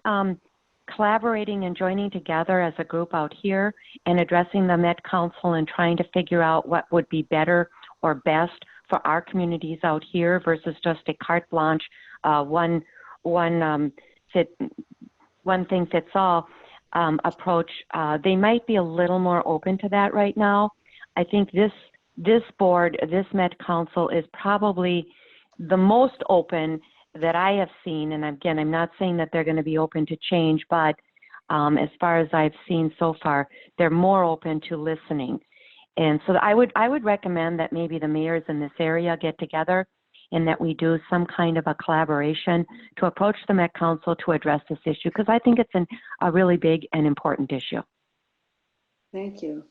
collaborating and joining together as a group out here and addressing the Met Council and trying to figure out what would be better or best for our communities out here versus just a carte blanche, one thing fits all approach. They might be a little more open to that right now. I think this board, this Met Council is probably the most open that I have seen, and again, I'm not saying that they're going to be open to change, but as far as I've seen so far, they're more open to listening. And so I would recommend that maybe the mayors in this area get together and that we do some kind of a collaboration to approach the Met Council to address this issue, because I think it's a really big and important issue. Thank you.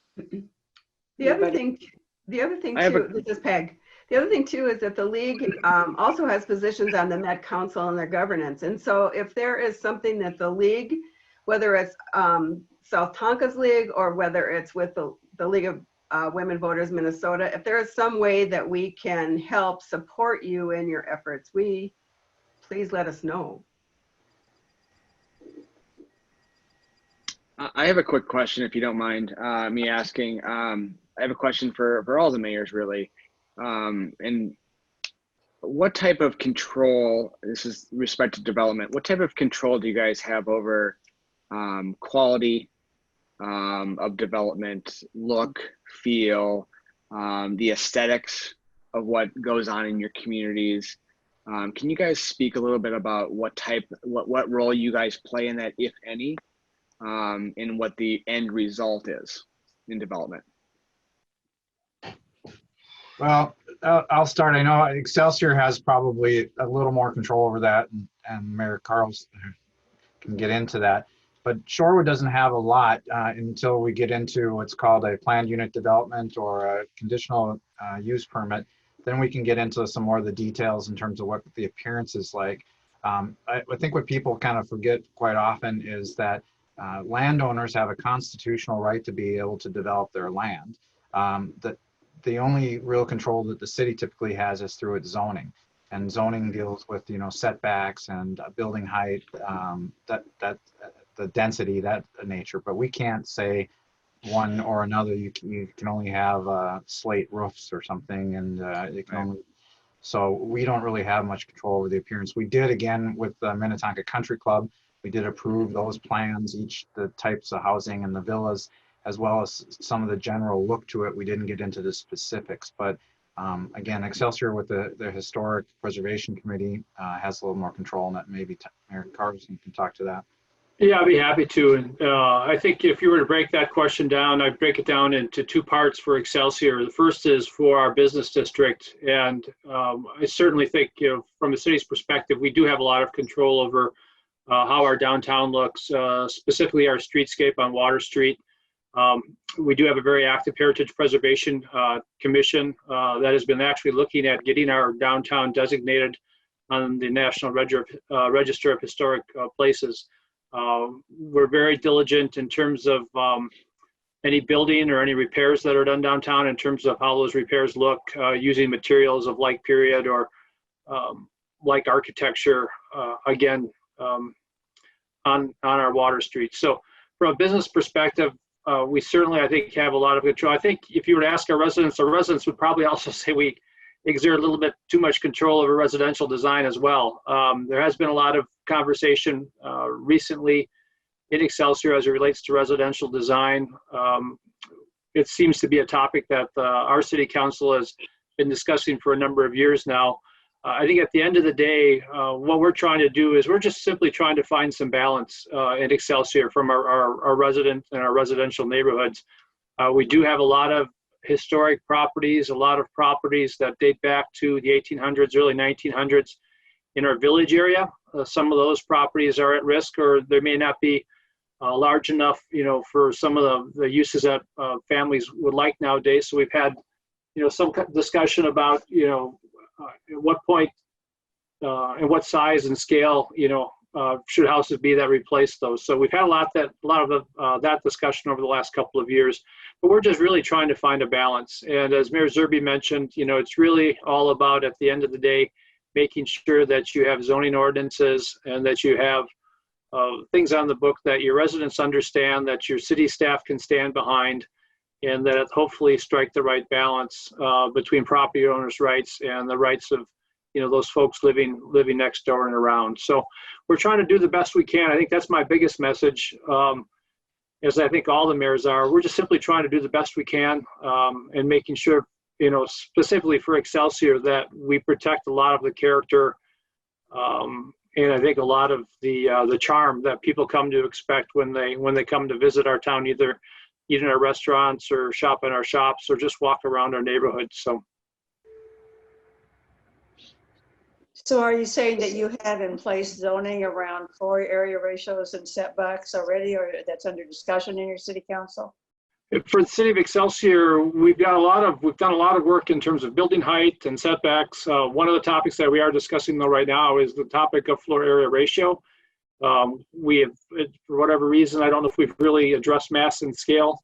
The other thing too, this is Peg. The other thing too is that the league also has positions on the Met Council and their governance. And so if there is something that the league, whether it's South Tonka's league or whether it's with the League of Women Voters Minnesota, if there is some way that we can help support you in your efforts, please let us know. I have a quick question, if you don't mind me asking. I have a question for all the mayors, really. And what type of control, this is respect to development, what type of control do you guys have over quality of development, look, feel, the aesthetics of what goes on in your communities? Can you guys speak a little bit about what role you guys play in that, if any, and what the end result is in development? Well, I'll start. I know Excelsior has probably a little more control over that, and Mayor Carls can get into that. But Shorewood doesn't have a lot until we get into what's called a planned unit development or a conditional use permit. Then we can get into some more of the details in terms of what the appearance is like. I think what people kind of forget quite often is that landowners have a constitutional right to be able to develop their land. The only real control that the city typically has is through its zoning, and zoning deals with setbacks and building height, the density, that nature. But we can't say one or another. You can only have slate roofs or something, and it can only. So we don't really have much control over the appearance. We did, again, with the Minnetonka Country Club. We did approve those plans, the types of housing and the villas, as well as some of the general look to it. We didn't get into the specifics, but again, Excelsior with the Historic Preservation Committee has a little more control on that. Maybe Mayor Carlson can talk to that. Yeah, I'd be happy to. And I think if you were to break that question down, I'd break it down into two parts for Excelsior. The first is for our business district. And I certainly think, from the city's perspective, we do have a lot of control over how our downtown looks, specifically our streetscape on Water Street. We do have a very active Heritage Preservation Commission that has been actually looking at getting our downtown designated on the National Register of Historic Places. We're very diligent in terms of any building or any repairs that are done downtown, in terms of how those repairs look, using materials of like period or like architecture, again, on our Water Street. So from a business perspective, we certainly, I think, have a lot of control. I think if you were to ask our residents would probably also say we exert a little bit too much control over residential design as well. There has been a lot of conversation recently in Excelsior as it relates to residential design. It seems to be a topic that our city council has been discussing for a number of years now. I think at the end of the day, what we're trying to do is we're just simply trying to find some balance in Excelsior from our resident and our residential neighborhoods. We do have a lot of historic properties, a lot of properties that date back to the 1800s, early 1900s in our village area. Some of those properties are at risk, or they may not be large enough, for some of the uses that families would like nowadays. So we've had, some discussion about, at what point and what size and scale, should houses be that replace those. So we've had a lot of that discussion over the last couple of years, but we're just really trying to find a balance. And as Mayor Zerby mentioned, it's really all about, at the end of the day, making sure that you have zoning ordinances and that you have things on the book that your residents understand, that your city staff can stand behind, and that hopefully strike the right balance between property owners' rights and the rights of those folks living next door and around. So we're trying to do the best we can. I think that's my biggest message, as I think all the mayors are. We're just simply trying to do the best we can, and making sure specifically for Excelsior, that we protect a lot of the character, and I think a lot of the charm that people come to expect when they come to visit our town, either eat in our restaurants or shop in our shops or just walk around our neighborhoods. So are you saying that you have in place zoning around floor area ratios and setbacks already, or that's under discussion in your city council? For the city of Excelsior, we've done a lot of work in terms of building height and setbacks. One of the topics that we are discussing though right now is the topic of floor area ratio. We have, for whatever reason, I don't know if we've really addressed mass and scale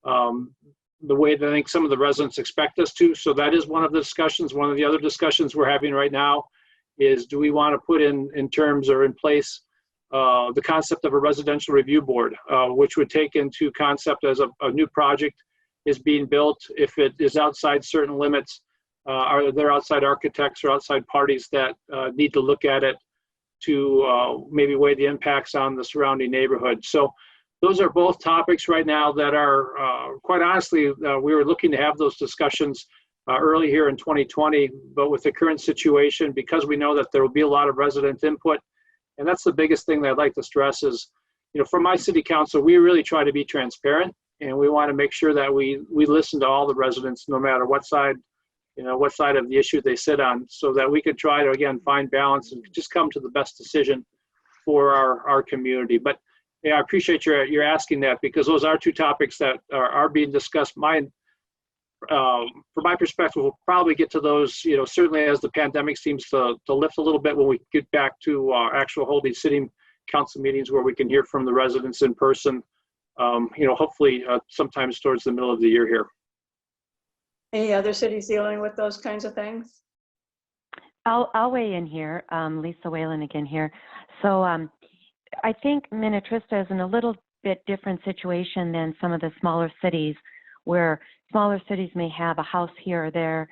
the way that I think some of the residents expect us to. So that is one of the discussions. One of the other discussions we're having right now is, do we want to put in terms or in place the concept of a residential review board, which would take into concept as a new project is being built. If it is outside certain limits, are there outside architects or outside parties that need to look at it to maybe weigh the impacts on the surrounding neighborhood. So those are both topics right now that are, quite honestly, we were looking to have those discussions early here in 2020, but with the current situation, because we know that there will be a lot of resident input. And that's the biggest thing that I'd like to stress is, from my city council, we really try to be transparent, and we want to make sure that we listen to all the residents, no matter what side, what side of the issue they sit on, so that we could try to, again, find balance and just come to the best decision for our community. But yeah, I appreciate you're asking that, because those are two topics that are being discussed. From my perspective, we'll probably get to those, certainly as the pandemic seems to lift a little bit, when we get back to actual holding city council meetings where we can hear from the residents in person, hopefully sometimes towards the middle of the year here. Any other cities dealing with those kinds of things? I'll weigh in here. Lisa Whalen again here. So I think Minnetrista is in a little bit different situation than some of the smaller cities, where smaller cities may have a house here or there,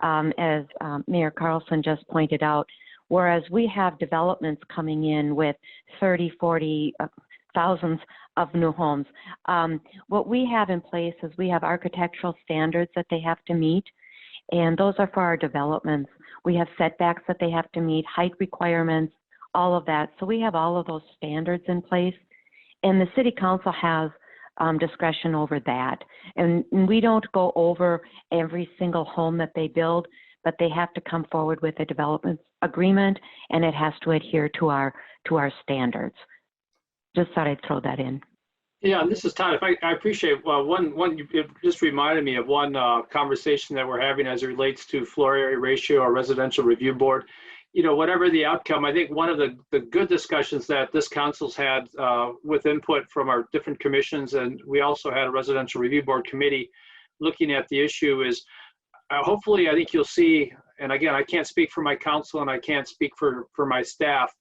as Mayor Carlson just pointed out, whereas we have developments coming in with 30, 40 thousands of new homes. What we have in place is we have architectural standards that they have to meet, and those are for our developments. We have setbacks that they have to meet, height requirements, all of that. So we have all of those standards in place, and the city council has discretion over that. And we don't go over every single home that they build, but they have to come forward with a development agreement, and it has to adhere to our standards. Just thought I'd throw that in. Yeah, and this is Todd. I appreciate it just reminded me of one conversation that we're having as it relates to floor area ratio or residential review board. Whatever the outcome, I think one of the good discussions that this council's had with input from our different commissions, and we also had a residential review board committee looking at the issue, is hopefully, I think you'll see, and again, I can't speak for my council and I can't speak for my staff,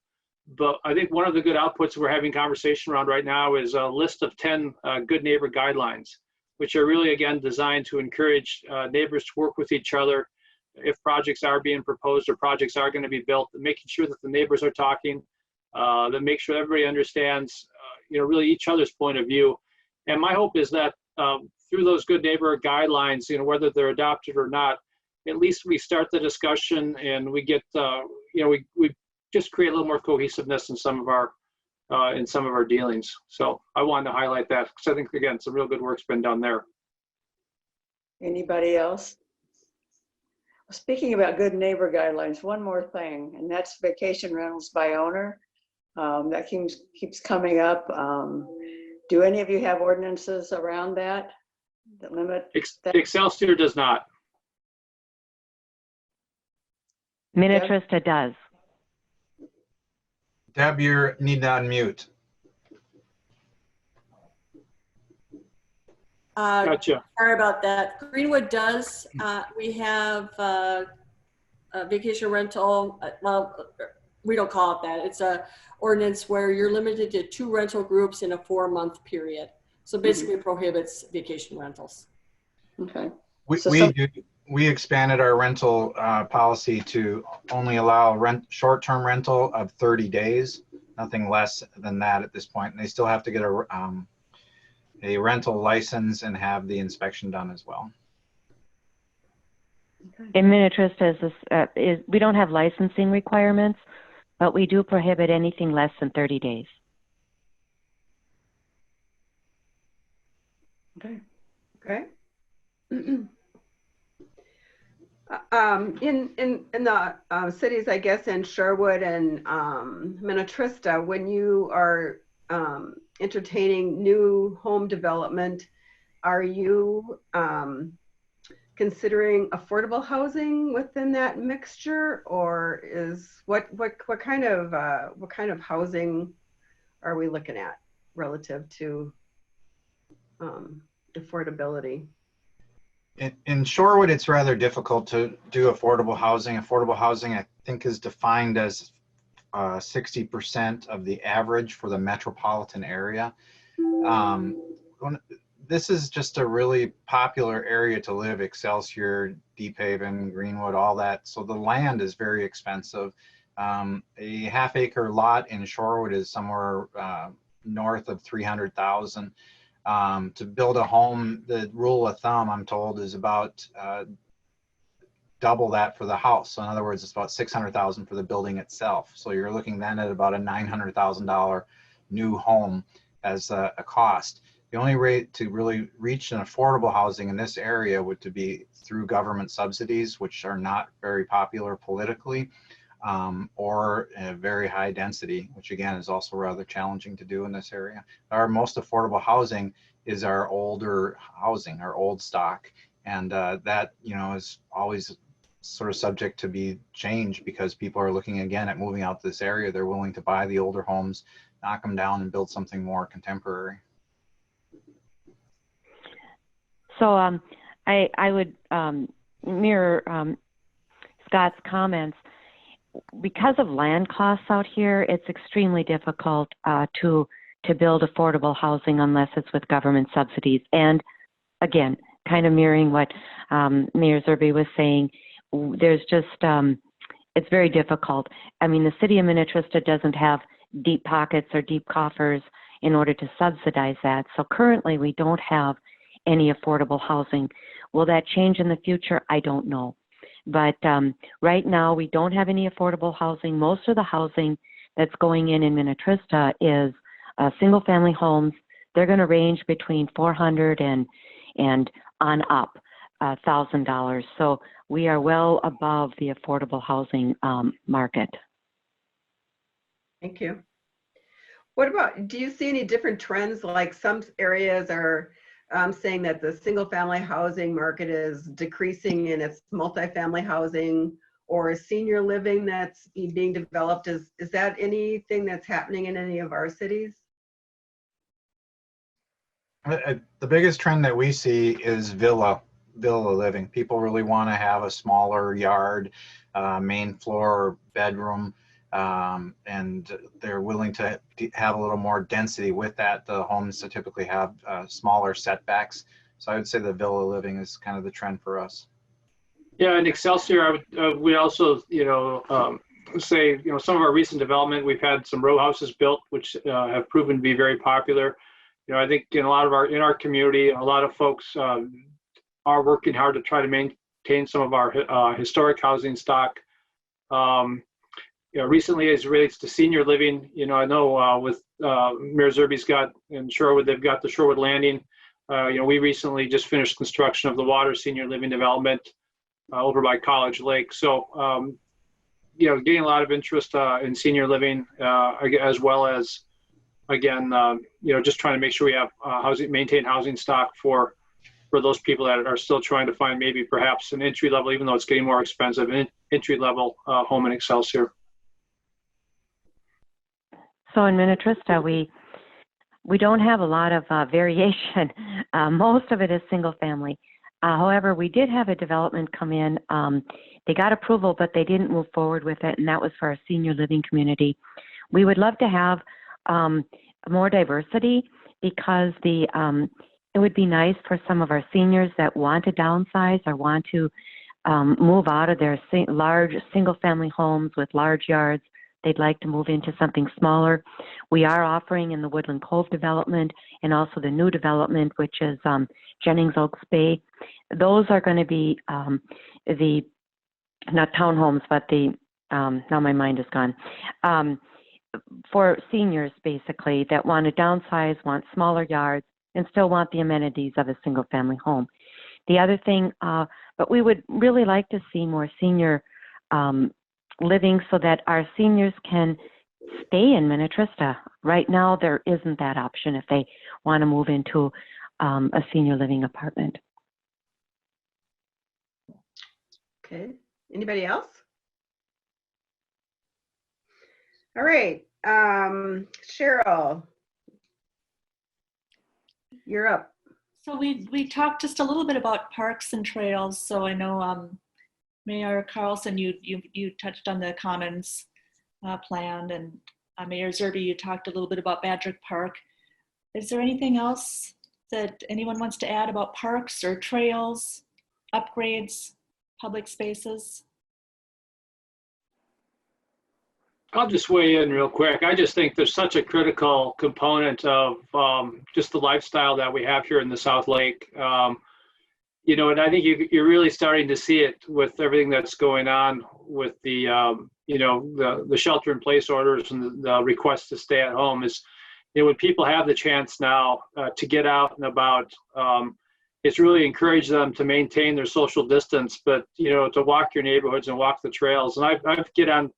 but I think one of the good outputs we're having conversation around right now is a list of 10 good neighbor guidelines, which are really, again, designed to encourage neighbors to work with each other if projects are being proposed or projects are going to be built, making sure that the neighbors are talking, that make sure everybody understands, really each other's point of view. And my hope is that through those good neighbor guidelines, whether they're adopted or not, at least we start the discussion and we get, we just create a little more cohesiveness in some of our dealings. So I wanted to highlight that, because I think, again, some real good work's been done there. Anybody else? Speaking about good neighbor guidelines, one more thing, and that's vacation rentals by owner. That keeps coming up. Do any of you have ordinances around that limit? Excelsior does not. Minnetrista does. Deb, you need to unmute. Gotcha. Sorry about that. Greenwood does. We have a vacation rental. Well, we don't call it that. It's a ordinance where you're limited to 2 rental groups in a 4-month period. So basically prohibits vacation rentals. Okay. We expanded our rental policy to only allow short-term rental of 30 days, nothing less than that at this point. And they still have to get a rental license and have the inspection done as well. In Minnetrista, we don't have licensing requirements, but we do prohibit anything less than 30 days. Okay. Okay. In the cities, I guess, in Shorewood and Minnetrista, when you are entertaining new home development, are you considering affordable housing within that mixture, or is what kind of housing are we looking at relative to affordability? In Shorewood, it's rather difficult to do affordable housing. Affordable housing, I think, is defined as 60% of the average for the metropolitan area. This is just a really popular area to live: Excelsior, Deep Haven, Greenwood, all that. So the land is very expensive. A half-acre lot in Shorewood is somewhere north of $300,000. To build a home, the rule of thumb, I'm told, is about double that for the house. So in other words, it's about $600,000 for the building itself. So you're looking then at about a $900,000 new home as a cost. The only way to really reach an affordable housing in this area would to be through government subsidies, which are not very popular politically, or a very high density, which again is also rather challenging to do in this area. Our most affordable housing is our older housing, our old stock, and that, you know, is always sort of subject to be changed because people are looking again at moving out to this area. They're willing to buy the older homes, knock them down, and build something more contemporary. So I would mirror Scott's comments. Because of land costs out here, it's extremely difficult to build affordable housing unless it's with government subsidies. And again, kind of mirroring what Mayor Zerby was saying, there's just, it's very difficult. I mean, the city of Minnetrista doesn't have deep pockets or deep coffers in order to subsidize that. So currently we don't have any affordable housing. Will that change in the future? I don't know. But right now we don't have any affordable housing. Most of the housing that's going in Minnetrista is single family homes. They're going to range between $400 and on up $1,000. So we are well above the affordable housing market. Thank you. What about, do you see any different trends? Like some areas are saying that the single family housing market is decreasing and it's multifamily housing or senior living that's being developed. Is that anything that's happening in any of our cities? The biggest trend that we see is villa living. People really want to have a smaller yard, main floor, bedroom, and they're willing to have a little more density with that. The homes that typically have smaller setbacks. So I would say the villa living is kind of the trend for us. Yeah, in Excelsior, we also, say, some of our recent development, we've had some row houses built, which have proven to be very popular. I think in a lot of our community, a lot of folks are working hard to try to maintain some of our historic housing stock. Recently, as it relates to senior living, I know with Mayor Zerby's got in Shorewood, they've got the Shorewood Landing. We recently just finished construction of the Water Senior Living Development over by College Lake. So, getting a lot of interest in senior living, as well as, again, just trying to make sure we have maintain housing stock for those people that are still trying to find maybe perhaps an entry level, even though it's getting more expensive, an entry level home in Excelsior. So in Minnetrista, we don't have a lot of variation. Most of it is single family. However, we did have a development come in. They got approval, but they didn't move forward with it, and that was for our senior living community. We would love to have more diversity because it would be nice for some of our seniors that want to downsize or want to move out of their large single family homes with large yards. They'd like to move into something smaller. We are offering in the Woodland Cove development and also the new development, which is Jennings Oaks Bay. those are going to be the, not townhomes, but the, now my mind is gone, for seniors basically that want to downsize, want smaller yards, and still want the amenities of a single family home. The other thing, but we would really like to see more senior living so that our seniors can stay in Minnetrista. Right now, there isn't that option if they want to move into a senior living apartment. Okay, anybody else? All right, Cheryl, you're up. So we talked just a little bit about parks and trails. So I know Mayor Carlson, you touched on the Commons plan, and Mayor Zerby, you talked a little bit about Badrick Park. Is there anything else that anyone wants to add about parks or trails, upgrades, public spaces? I'll just weigh in real quick. I just think there's such a critical component of just the lifestyle that we have here in the South Lake. You know, and I think you're really starting to see it with everything that's going on with the, you know, the shelter-in-place orders and the request to stay at home is, you know, when people have the chance now to get out and about, it's really encouraged them to maintain their social distance, but, you know, to walk your neighborhoods and walk the trails. And I get on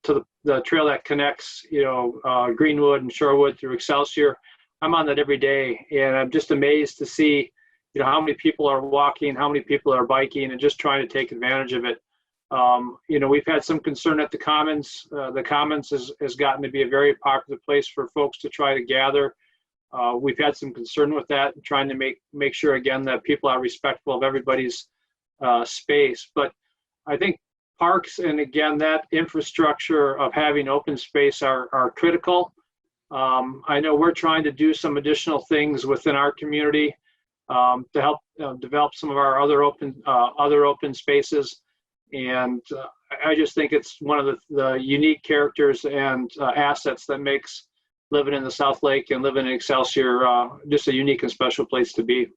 to the trail that connects, you know, Greenwood and Shorewood through Excelsior. I'm on that every day, and I'm just amazed to see, you know, how many people are walking, how many people are biking, and just trying to take advantage of it. You know, we've had some concern at the Commons. The Commons has gotten to be a very popular place for folks to try to gather. We've had some concern with that, trying to make sure, again, that people are respectful of everybody's space. But I think parks, and again, that infrastructure of having open space are critical. I know we're trying to do some additional things within our community to help develop some of our other open spaces. And I just think it's one of the unique characters and assets that makes living in the South Lake and living in Excelsior just a unique and special place to be.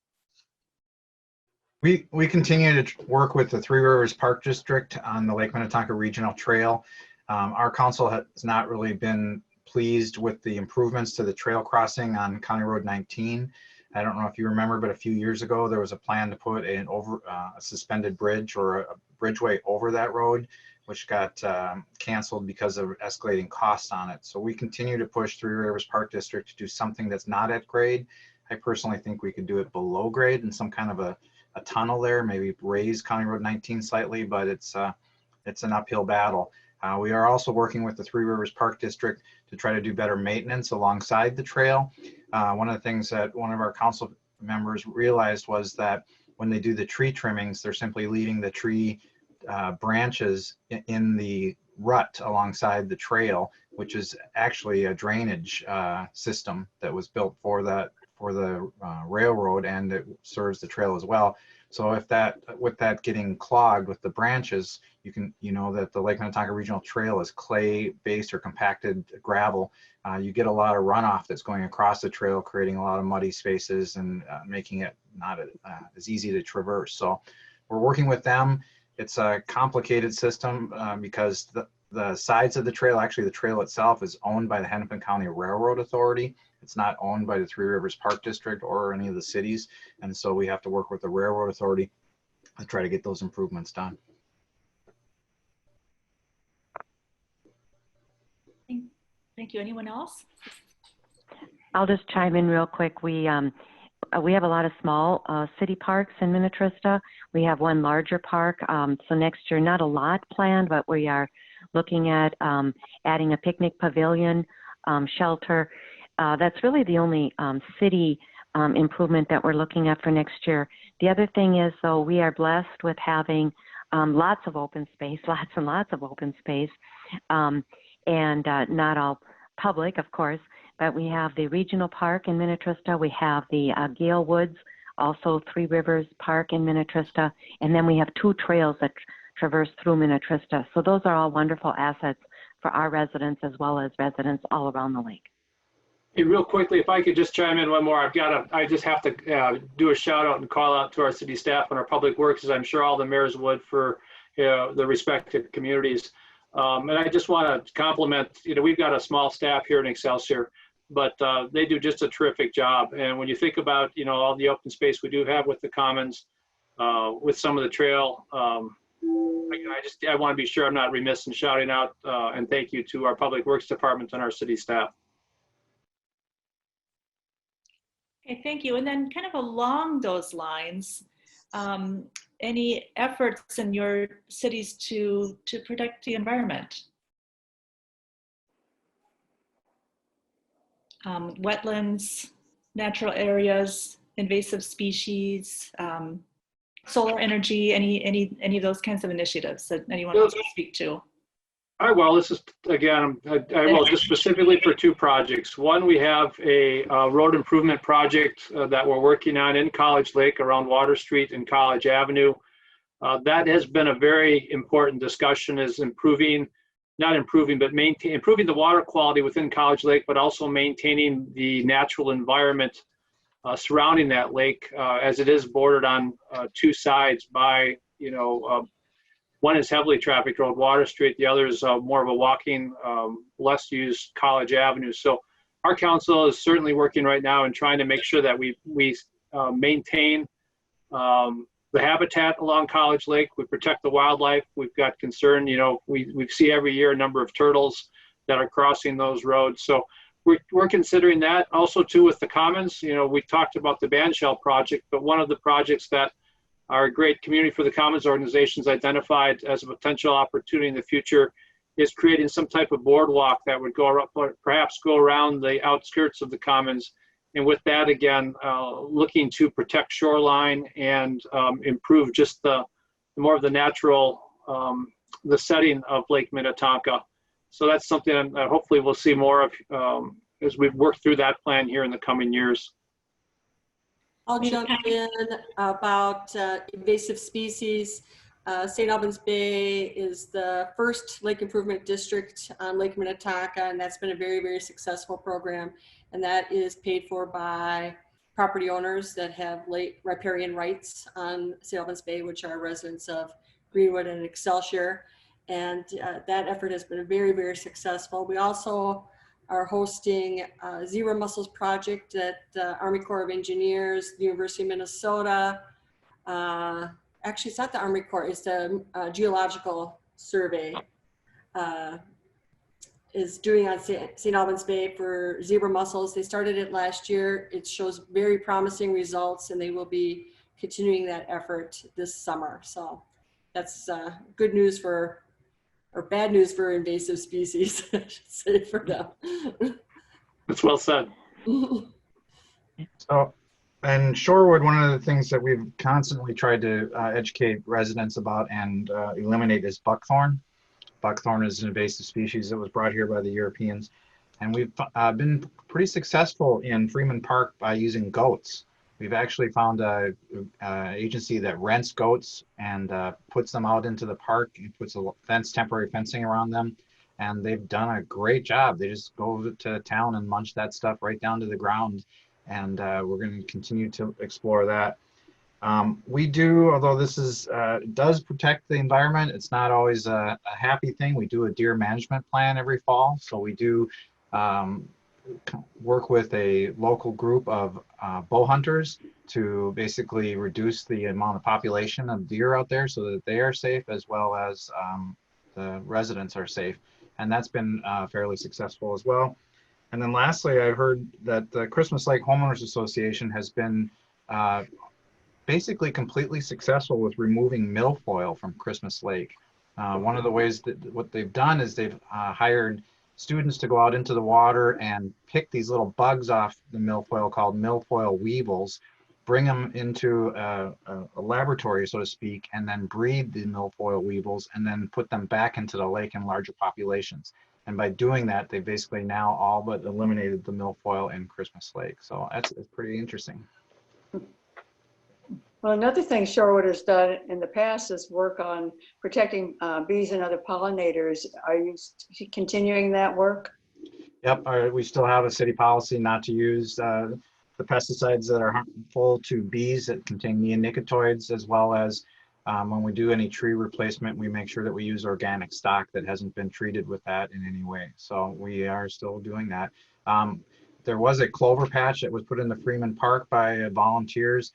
We continue to work with the Three Rivers Park District on the Lake Minnetonka Regional Trail. Our council has not really been pleased with the improvements to the trail crossing on County Road 19. I don't know if you remember, but a few years ago, there was a plan to put a suspended bridge or a bridgeway over that road, which got canceled because of escalating costs on it. So we continue to push Three Rivers Park District to do something that's not at grade. I personally think we could do it below grade in some kind of a tunnel there, maybe raise County Road 19 slightly, but it's an uphill battle. We are also working with the Three Rivers Park District to try to do better maintenance alongside the trail. One of the things that one of our council members realized was that when they do the tree trimmings, they're simply leaving the tree branches in the rut alongside the trail, which is actually a drainage system that was built for the railroad, and it serves the trail as well. So if with that getting clogged with the branches, you know that the Lake Minnetonka Regional Trail is clay-based or compacted gravel. You get a lot of runoff that's going across the trail, creating a lot of muddy spaces and making it not as easy to traverse. So we're working with them. It's a complicated system because the sides of the trail, actually the trail itself, is owned by the Hennepin County Railroad Authority. It's not owned by the Three Rivers Park District or any of the cities. And so we have to work with the Railroad Authority to try to get those improvements done. Thank you. Anyone else? I'll just chime in real quick. We have a lot of small city parks in Minnetrista. We have one larger park. So next year, not a lot planned, but we are looking at adding a picnic pavilion, shelter. That's really the only city improvement that we're looking at for next year. The other thing is, though, we are blessed with having lots of open space, lots and lots of open space, and not all public, of course, but we have the regional park in Minnetrista. We have the Gale Woods, also Three Rivers Park in Minnetrista, and then we have two trails that traverse through Minnetrista. So those are all wonderful assets for our residents as well as residents all around the lake. Hey, real quickly, if I could just chime in one more, I just have to do a shout out and call out to our city staff and our public works, as I'm sure all the mayors would, for the respective communities. And I just want to compliment, we've got a small staff here in Excelsior, but they do just a terrific job. And when you think about, all the open space we do have with the commons, with some of the trail, I want to be sure I'm not remiss in shouting out and thank you to our public works department and our city staff. Okay, thank you. And then kind of along those lines, any efforts in your cities to protect the environment? Wetlands, natural areas, invasive species, solar energy, any of those kinds of initiatives that anyone wants to speak to? Well, this is, again, I will just specifically for two projects. One, we have a road improvement project that we're working on in College Lake around Water Street and College Avenue. That has been a very important discussion, is improving the water quality within College Lake, but also maintaining the natural environment surrounding that lake, as it is bordered on two sides by, one is heavily trafficked road, Water Street. The other is more of a walking, less used College Avenue. So our council is certainly working right now and trying to make sure that we maintain the habitat along College Lake. We protect the wildlife. We've got concern, we see every year a number of turtles that are crossing those roads. So we're considering that. Also too with the commons, we talked about the bandshell project, but one of the projects that our great Community for the Commons organizations identified as a potential opportunity in the future is creating some type of boardwalk that would perhaps go around the outskirts of the commons. And with that, again, looking to protect shoreline and improve just the more of the natural, the setting of Lake Minnetonka. So that's something hopefully we'll see more of as we work through that plan here in the coming years. I'll jump in about invasive species. St. Albans Bay is the first lake improvement district on Lake Minnetonka, and that's been a very, very successful program. And that is paid for by property owners that have riparian rights on St. Albans Bay, which are residents of Greenwood and Excelsior. And that effort has been very, very successful. We also are hosting a Zebra Mussels project at the Army Corps of Engineers, the University of Minnesota. Actually, it's not the Army Corps, it's the Geological Survey is doing on St. Albans Bay for zebra mussels. They started it last year. It shows very promising results, and they will be continuing that effort this summer. So that's good news or bad news for invasive species, I should say, for them. That's well said. So, and Shorewood, one of the things that we've constantly tried to educate residents about and eliminate is buckthorn. Buckthorn is an invasive species that was brought here by the Europeans. And we've been pretty successful in Freeman Park by using goats. We've actually found an agency that rents goats and puts them out into the park and puts a temporary fencing around them. And they've done a great job. They just go to town and munch that stuff right down to the ground. And we're going to continue to explore that. We do, although this is does protect the environment, it's not always a happy thing. We do a deer management plan every fall. So we do work with a local group of bow hunters to basically reduce the amount of population of deer out there so that they are safe as well as the residents are safe. And that's been fairly successful as well. And then lastly, I heard that the Christmas Lake Homeowners Association has been basically completely successful with removing milfoil from Christmas Lake. One of the ways that what they've done is they've hired students to go out into the water and pick these little bugs off the milfoil called milfoil weevils, bring them into a laboratory, so to speak, and then breed the milfoil weevils and then put them back into the lake in larger populations. And by doing that, they basically now all but eliminated the milfoil in Christmas Lake. So it's pretty interesting. Well, another thing Shorewood has done in the past is work on protecting bees and other pollinators. Are you continuing that work? Yep, we still have a city policy not to use the pesticides that are harmful to bees that contain neonicotinoids, as well as when we do any tree replacement, we make sure that we use organic stock that hasn't been treated with that in any way. So we are still doing that. There was a clover patch that was put in the Freeman Park by volunteers.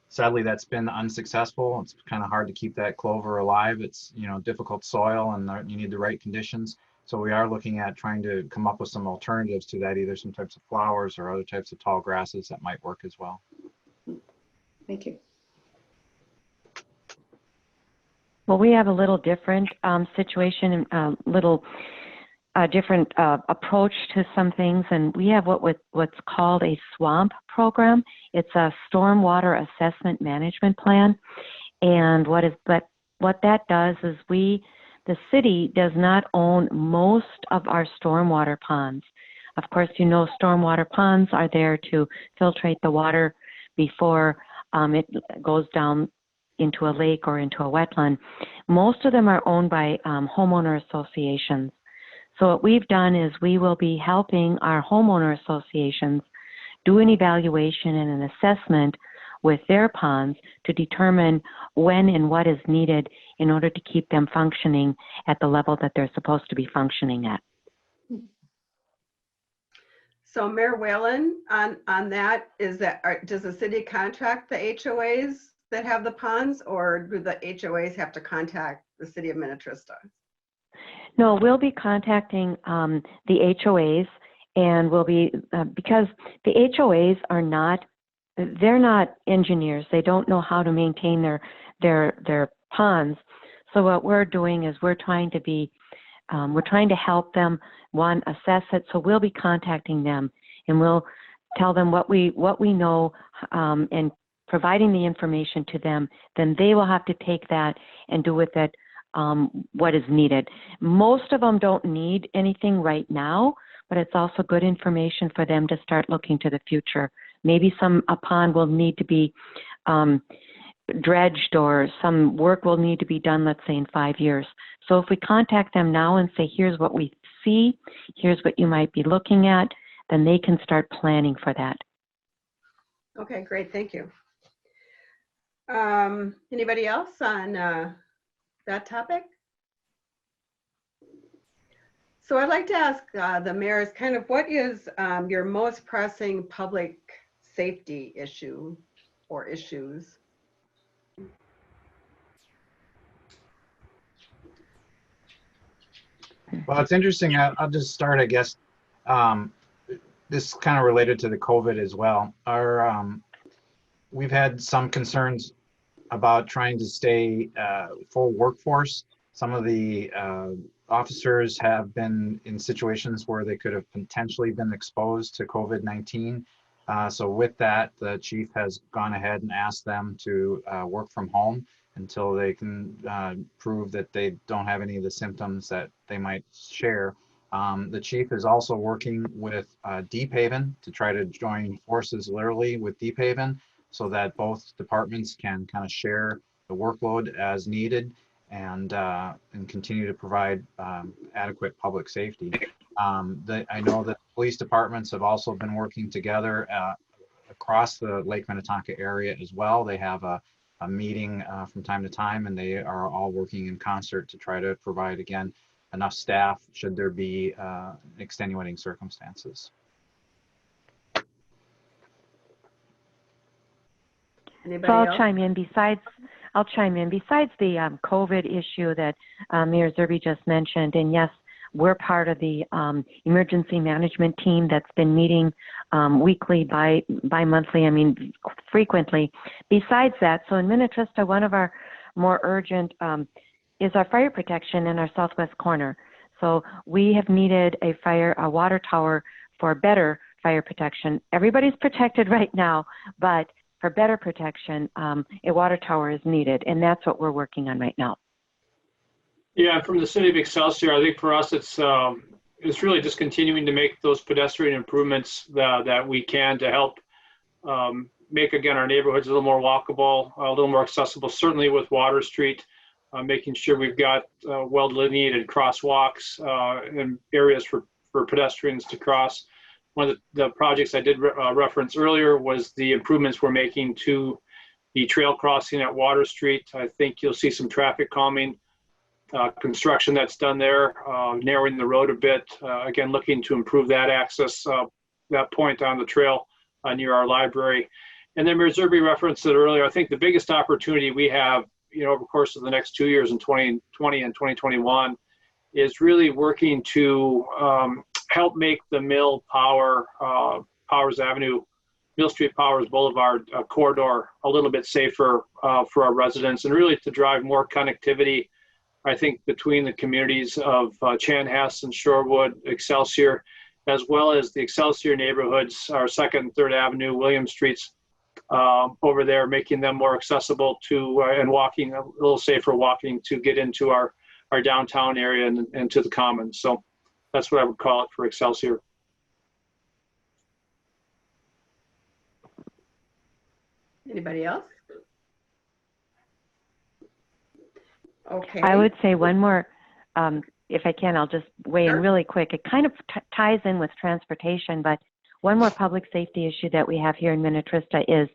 Sadly, that's been unsuccessful. It's kind of hard to keep that clover alive. It's, you know, difficult soil and you need the right conditions. So we are looking at trying to come up with some alternatives to that, either some types of flowers or other types of tall grasses that might work as well. Thank you. Well, we have a little different situation, a little different approach to some things, and we have what's called a SWAMP program. It's a stormwater assessment management plan, and what that does is the city does not own most of our stormwater ponds. Of course, you know, stormwater ponds are there to filtrate the water before it goes down into a lake or into a wetland. Most of them are owned by homeowner associations. So what we've done is we will be helping our homeowner associations do an evaluation and an assessment with their ponds to determine when and what is needed in order to keep them functioning at the level that they're supposed to be functioning at. So Mayor Whalen, on that, does the city contract the HOAs that have the ponds, or do the HOAs have to contact the city of Minnetrista? No, we'll be contacting the HOAs, and we'll be, because the HOAs they're not engineers. They don't know how to maintain their ponds. So what we're doing is we're trying to help them, one, assess it. So we'll be contacting them, and we'll tell them what we know, and providing the information to them. Then they will have to take that and do with it what is needed. Most of them don't need anything right now, but it's also good information for them to start looking to the future. Maybe a pond will need to be dredged, or some work will need to be done, let's say in 5 years. So if we contact them now and say, here's what we see, here's what you might be looking at, then they can start planning for that. Okay, great, thank you. Anybody else on that topic? So I'd like to ask the mayors kind of what is your most pressing public safety issue or issues? Well, it's interesting. I'll just start, I guess. This is kind of related to the COVID as well. We've had some concerns about trying to stay full workforce. Some of the officers have been in situations where they could have potentially been exposed to COVID-19. So with that, the chief has gone ahead and asked them to work from home until they can prove that they don't have any of the symptoms that they might share. The chief is also working with Deep Haven to try to join forces literally with Deep Haven so that both departments can kind of share the workload as needed and continue to provide adequate public safety. I know that police departments have also been working together across the Lake Minnetonka area as well. They have a meeting from time to time, and they are all working in concert to try to provide, again, enough staff should there be extenuating circumstances. Anybody So I'll else? chime in. Besides the COVID issue that Mayor Zerby just mentioned, and yes, we're part of the emergency management team that's been meeting weekly, bi-monthly, frequently. Besides that, so in Minnetrista, one of our more urgent is our fire protection in our southwest corner. So we have needed a water tower for better fire protection. Everybody's protected right now, but for better protection, a water tower is needed, and that's what we're working on right now. Yeah, from the city of Excelsior, I think for us, it's really just continuing to make those pedestrian improvements that we can to help make, again, our neighborhoods a little more walkable, a little more accessible, certainly with Water Street, making sure we've got well-delineated crosswalks and areas for for pedestrians to cross. One of the projects I did reference earlier was the improvements we're making to the trail crossing at Water Street. I think you'll see some traffic calming construction that's done there, narrowing the road a bit. Again, looking to improve that access, that point on the trail near our library. And then Mayor Zerby referenced it earlier. I think the biggest opportunity we have, over the course of the next 2 years in 2020 and 2021 is really working to help make the Mill Powers Avenue, Mill Street Powers Boulevard corridor a little bit safer for our residents, and really to drive more connectivity, I think, between the communities of Chanhassen, Shorewood, Excelsior, as well as the Excelsior neighborhoods, our 2nd and 3rd Avenue, William Streets over there, making them more accessible to and walking, a little safer walking to get into our downtown area and to the commons. So that's what I would call it for Excelsior. Anybody else? Okay. I would say one more, if I can, I'll just weigh in really quick. It kind of ties in with transportation, but one more public safety issue that we have here in Minnetrista is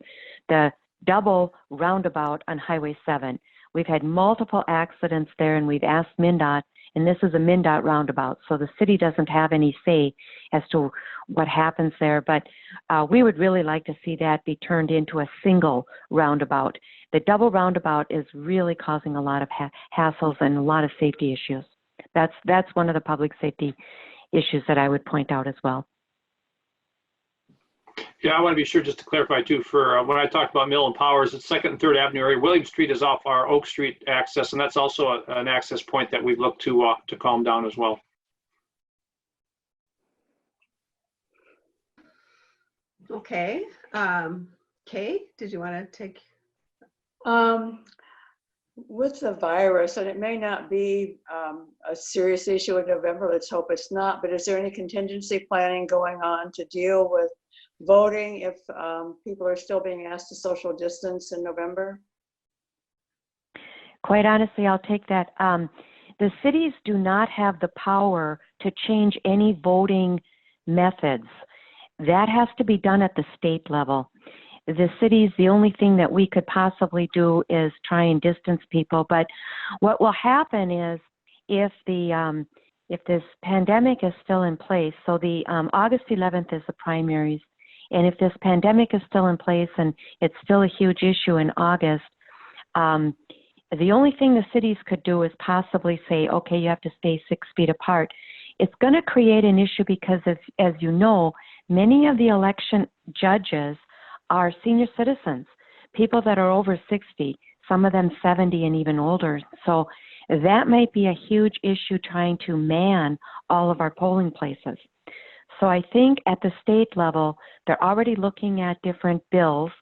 the double roundabout on Highway 7. We've had multiple accidents there, and we've asked MnDOT, and this is a MnDOT roundabout, so the city doesn't have any say as to what happens there, but we would really like to see that be turned into a single roundabout. The double roundabout is really causing a lot of hassles and a lot of safety issues. That's one of the public safety issues that I would point out as well. Yeah, I want to be sure just to clarify too, for when I talked about Mill and Powers, it's 2nd and 3rd Avenue area. William Street is off our Oak Street access, and that's also an access point that we've looked to calm down as well. Okay. Kay, did you want to take? With the virus, and it may not be a serious issue in November, let's hope it's not, but is there any contingency planning going on to deal with voting if people are still being asked to social distance in November? Quite honestly, I'll take that. The cities do not have the power to change any voting methods. That has to be done at the state level. The cities, the only thing that we could possibly do is try and distance people. But what will happen is if this pandemic is still in place, so the August 11th is the primaries, and if this pandemic is still in place and it's still a huge issue in August, the only thing the cities could do is possibly say, okay, you have to stay 6 feet apart. It's going to create an issue because, as you know, many of the election judges are senior citizens, people that are over 60, some of them 70 and even older. So that might be a huge issue trying to man all of our polling places. So I think at the state level, they're already looking at different bills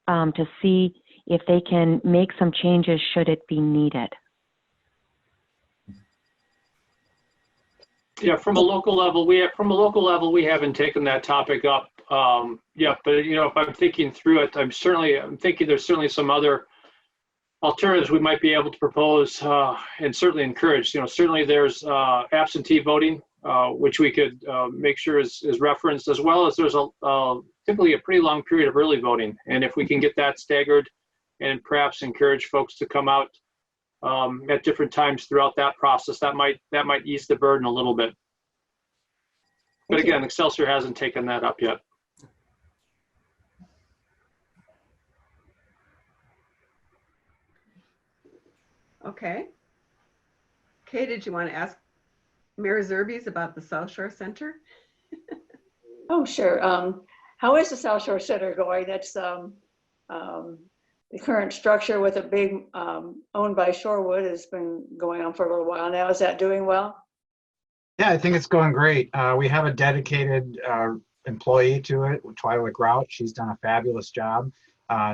to see if they can make some changes should it be needed. Yeah, from a local level, we haven't taken that topic up. Yeah, but if I'm thinking through it, I'm thinking there's certainly some other alternatives we might be able to propose and certainly encourage. Certainly there's absentee voting, which we could make sure is referenced, as well as there's typically a pretty long period of early voting, and if we can get that staggered and perhaps encourage folks to come out at different times throughout that process, that might ease the burden a little bit. But again, Excelsior hasn't taken that up yet. Okay. Kay, did you want to ask Mayor Zerbies about the South Shore Center? Oh, sure. How is the South Shore Center going? That's the current structure with a big owned by Shorewood has been going on for a little while now. Is that doing well? Yeah, I think it's going great. We have a dedicated employee to it, Twyla Grout. She's done a fabulous job.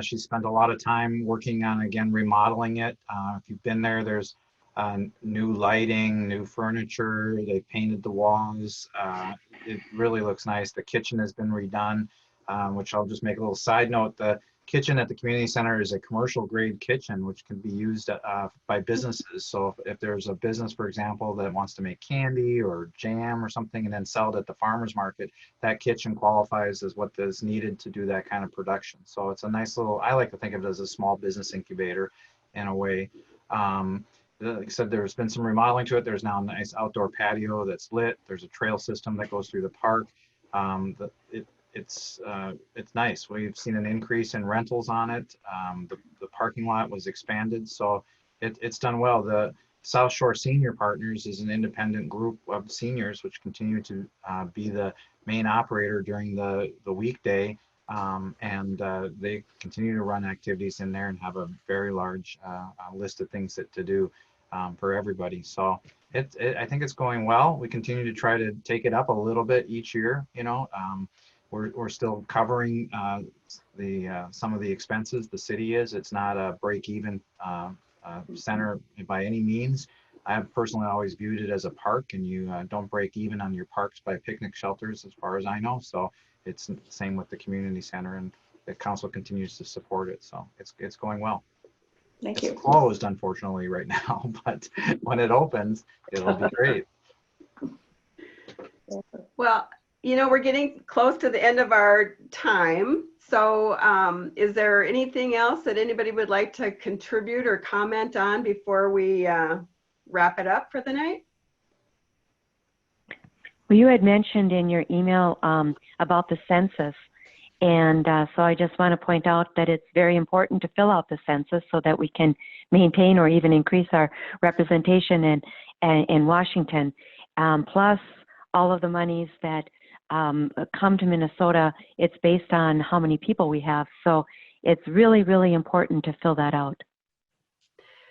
She spent a lot of time working on, again, remodeling it. If you've been there, there's new lighting, new furniture. They painted the walls. It really looks nice. The kitchen has been redone, which I'll just make a little side note. The kitchen at the community center is a commercial grade kitchen, which can be used by businesses. So if there's a business, for example, that wants to make candy or jam or something and then sell it at the farmer's market, that kitchen qualifies as what is needed to do that kind of production. So it's a nice little, I like to think of it as a small business incubator in a way. Like I said, there's been some remodeling to it. There's now a nice outdoor patio that's lit. There's a trail system that goes through the park. It's nice. We've seen an increase in rentals on it. The parking lot was expanded, so it's done well. The South Shore Senior Partners is an independent group of seniors which continue to be the main operator during the weekday, and they continue to run activities in there and have a very large list of things to do for everybody. So I think it's going well. We continue to try to take it up a little bit each year. You know, we're still covering some of the expenses. The city is. It's not a break-even center by any means. I have personally always viewed it as a park, and you don't break even on your parks by picnic shelters, as far as I know. So it's the same with the community center, and the council continues to support it. So it's going well. Thank you. It's closed, unfortunately, right now, but when it opens, it'll be great. Well, you know, we're getting close to the end of our time. So is there anything else that anybody would like to contribute or comment on before we wrap it up for the night? Well, you had mentioned in your email about the census. And so I just want to point out that it's very important to fill out the census so that we can maintain or even increase our representation in Washington. Plus, all of the monies that come to Minnesota, it's based on how many people we have. So it's really, really important to fill that out.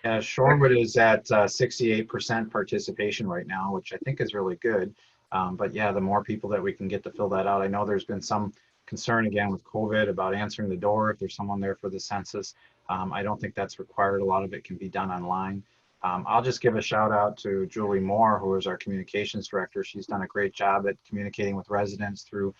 Yeah, Shorewood is at 68% participation right now, which I think is really good. But yeah, the more people that we can get to fill that out. I know there's been some concern again with COVID about answering the door if there's someone there for the census. I don't think that's required. A lot of it can be done online. I'll just give a shout out to Julie Moore, who is our communications director. She's done a great job at communicating with residents through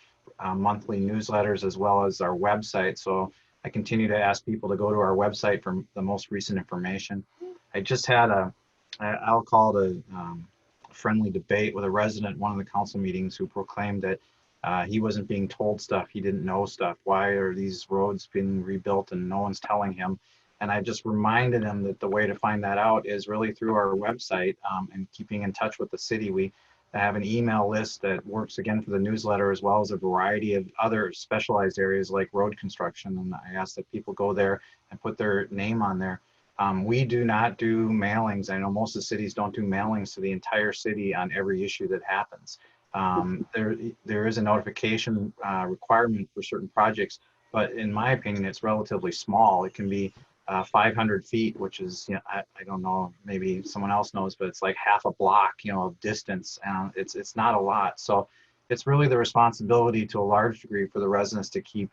monthly newsletters as well as our website. So I continue to ask people to go to our website for the most recent information. I just had I'll call it a friendly debate with a resident at one of the council meetings who proclaimed that he wasn't being told stuff. He didn't know stuff. Why are these roads being rebuilt and no one's telling him? And I just reminded him that the way to find that out is really through our website and keeping in touch with the city. We have an email list that works again for the newsletter as well as a variety of other specialized areas like road construction. And I ask that people go there and put their name on there. We do not do mailings. I know most of the cities don't do mailings to the entire city on every issue that happens. There is a notification requirement for certain projects, but in my opinion, it's relatively small. It can be 500 feet, which is, you know, I don't know, maybe someone else knows, but it's like half a block, you know, of distance. It's not a lot. So it's really the responsibility to a large degree for the residents to keep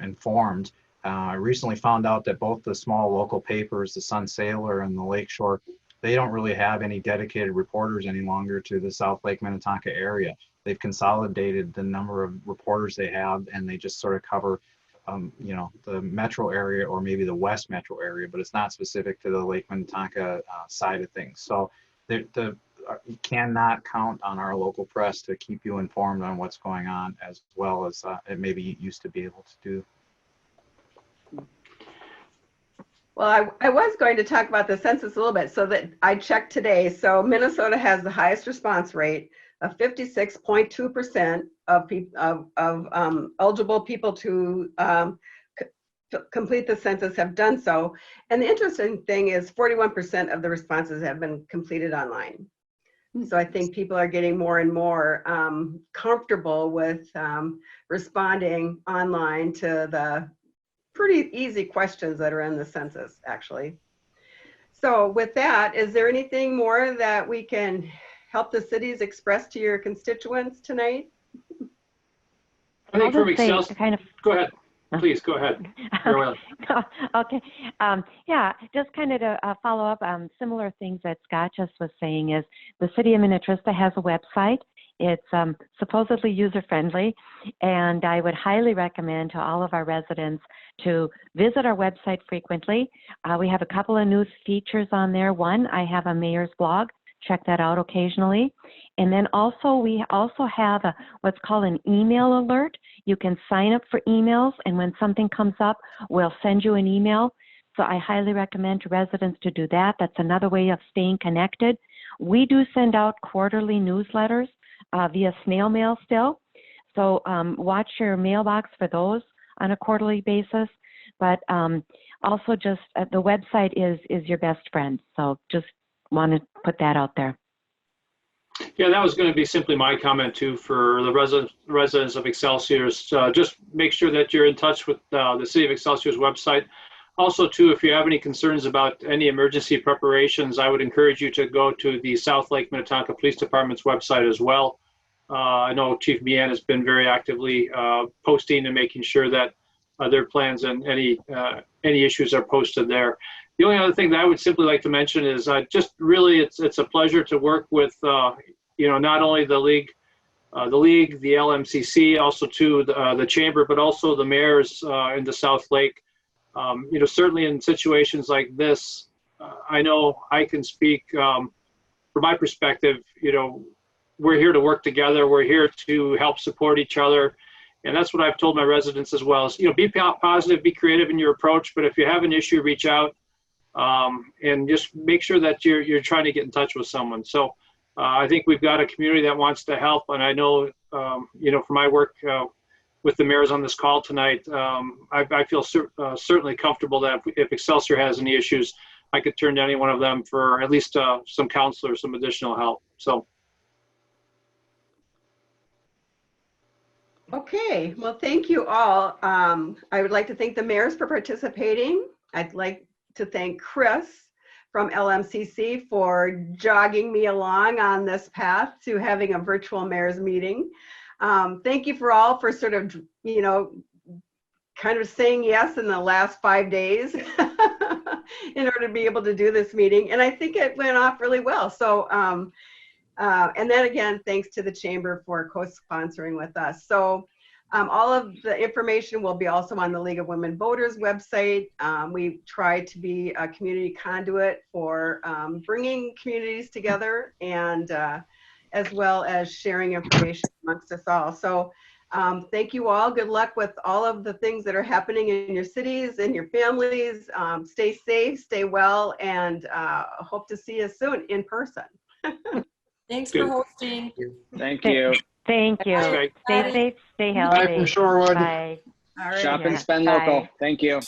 informed. I recently found out that both the small local papers, the Sun Sailor and the Lakeshore, they don't really have any dedicated reporters any longer to the South Lake Minnetonka area. They've consolidated the number of reporters they have, and they just sort of cover, you know, the metro area or maybe the West metro area, but it's not specific to the Lake Minnetonka side of things. So you cannot count on our local press to keep you informed on what's going on as well as it maybe used to be able to do. Well, I was going to talk about the census a little bit, so that I checked today. So Minnesota has the highest response rate of 56.2% of eligible people to complete the census have done so. And the interesting thing is 41% of the responses have been completed online. So I think people are getting more and more comfortable with responding online to the pretty easy questions that are in the census, actually. So with that, is there anything more that we can help the cities express to your constituents tonight? I think from Excelsior, kind of, go ahead, please, go ahead. Okay, yeah, just kind of to follow up on similar things that Scott just was saying is the city of Minnetrista has a website, It's supposedly user-friendly, and I would highly recommend to all of our residents to visit our website frequently. We have a couple of new features on there. One, I have a mayor's blog. Check that out occasionally. And then also, we also have what's called an email alert. You can sign up for emails, and when something comes up, we'll send you an email. So I highly recommend to residents to do that. That's another way of staying connected. We do send out quarterly newsletters via snail mail still. So watch your mailbox for those on a quarterly basis. But also just the website is your best friend. So just want to put that out there. Yeah, that was going to be simply my comment too for the residents of Excelsior. Just make sure that you're in touch with the City of Excelsior's website. Also, too, if you have any concerns about any emergency preparations, I would encourage you to go to the South Lake Minnetonka Police Department's website as well. I know Chief Meehan has been very actively posting and making sure that their plans and any issues are posted there. The only other thing that I would simply like to mention is just really it's a pleasure to work with not only the league, the LMCC, also too the chamber, but also the mayors in the South Lake. Certainly in situations like this, I know I can speak from my perspective. We're here to work together. We're here to help support each other. And that's what I've told my residents as well is, be positive, be creative in your approach. But if you have an issue, reach out and just make sure that you're trying to get in touch with someone. So I think we've got a community that wants to help. And I know, from my work with the mayors on this call tonight, I feel certainly comfortable that if Excelsior has any issues, I could turn to any one of them for at least some counsel or some additional help. So. Okay, well, thank you all. I would like to thank the mayors for participating. I'd like to thank Chris from LMCC for jogging me along on this path to having a virtual mayor's meeting. Thank you for all for sort of, kind of saying yes in the last 5 days in order to be able to do this meeting. And I think it went off really well. So, and then again, thanks to the Chamber for co-sponsoring with us. So all of the information will be also on the League of Women Voters website. We try to be a community conduit for bringing communities together and as well as sharing information amongst us all. So thank you all. Good luck with all of the things that are happening in your cities and your families. Stay safe, stay well, and hope to see you soon in person. Thanks for hosting. Thank you. Thank you. Okay. Stay safe, stay healthy. Bye from Shorewood. Bye. All right. Shop and Yeah. spend Bye. local. Thank you.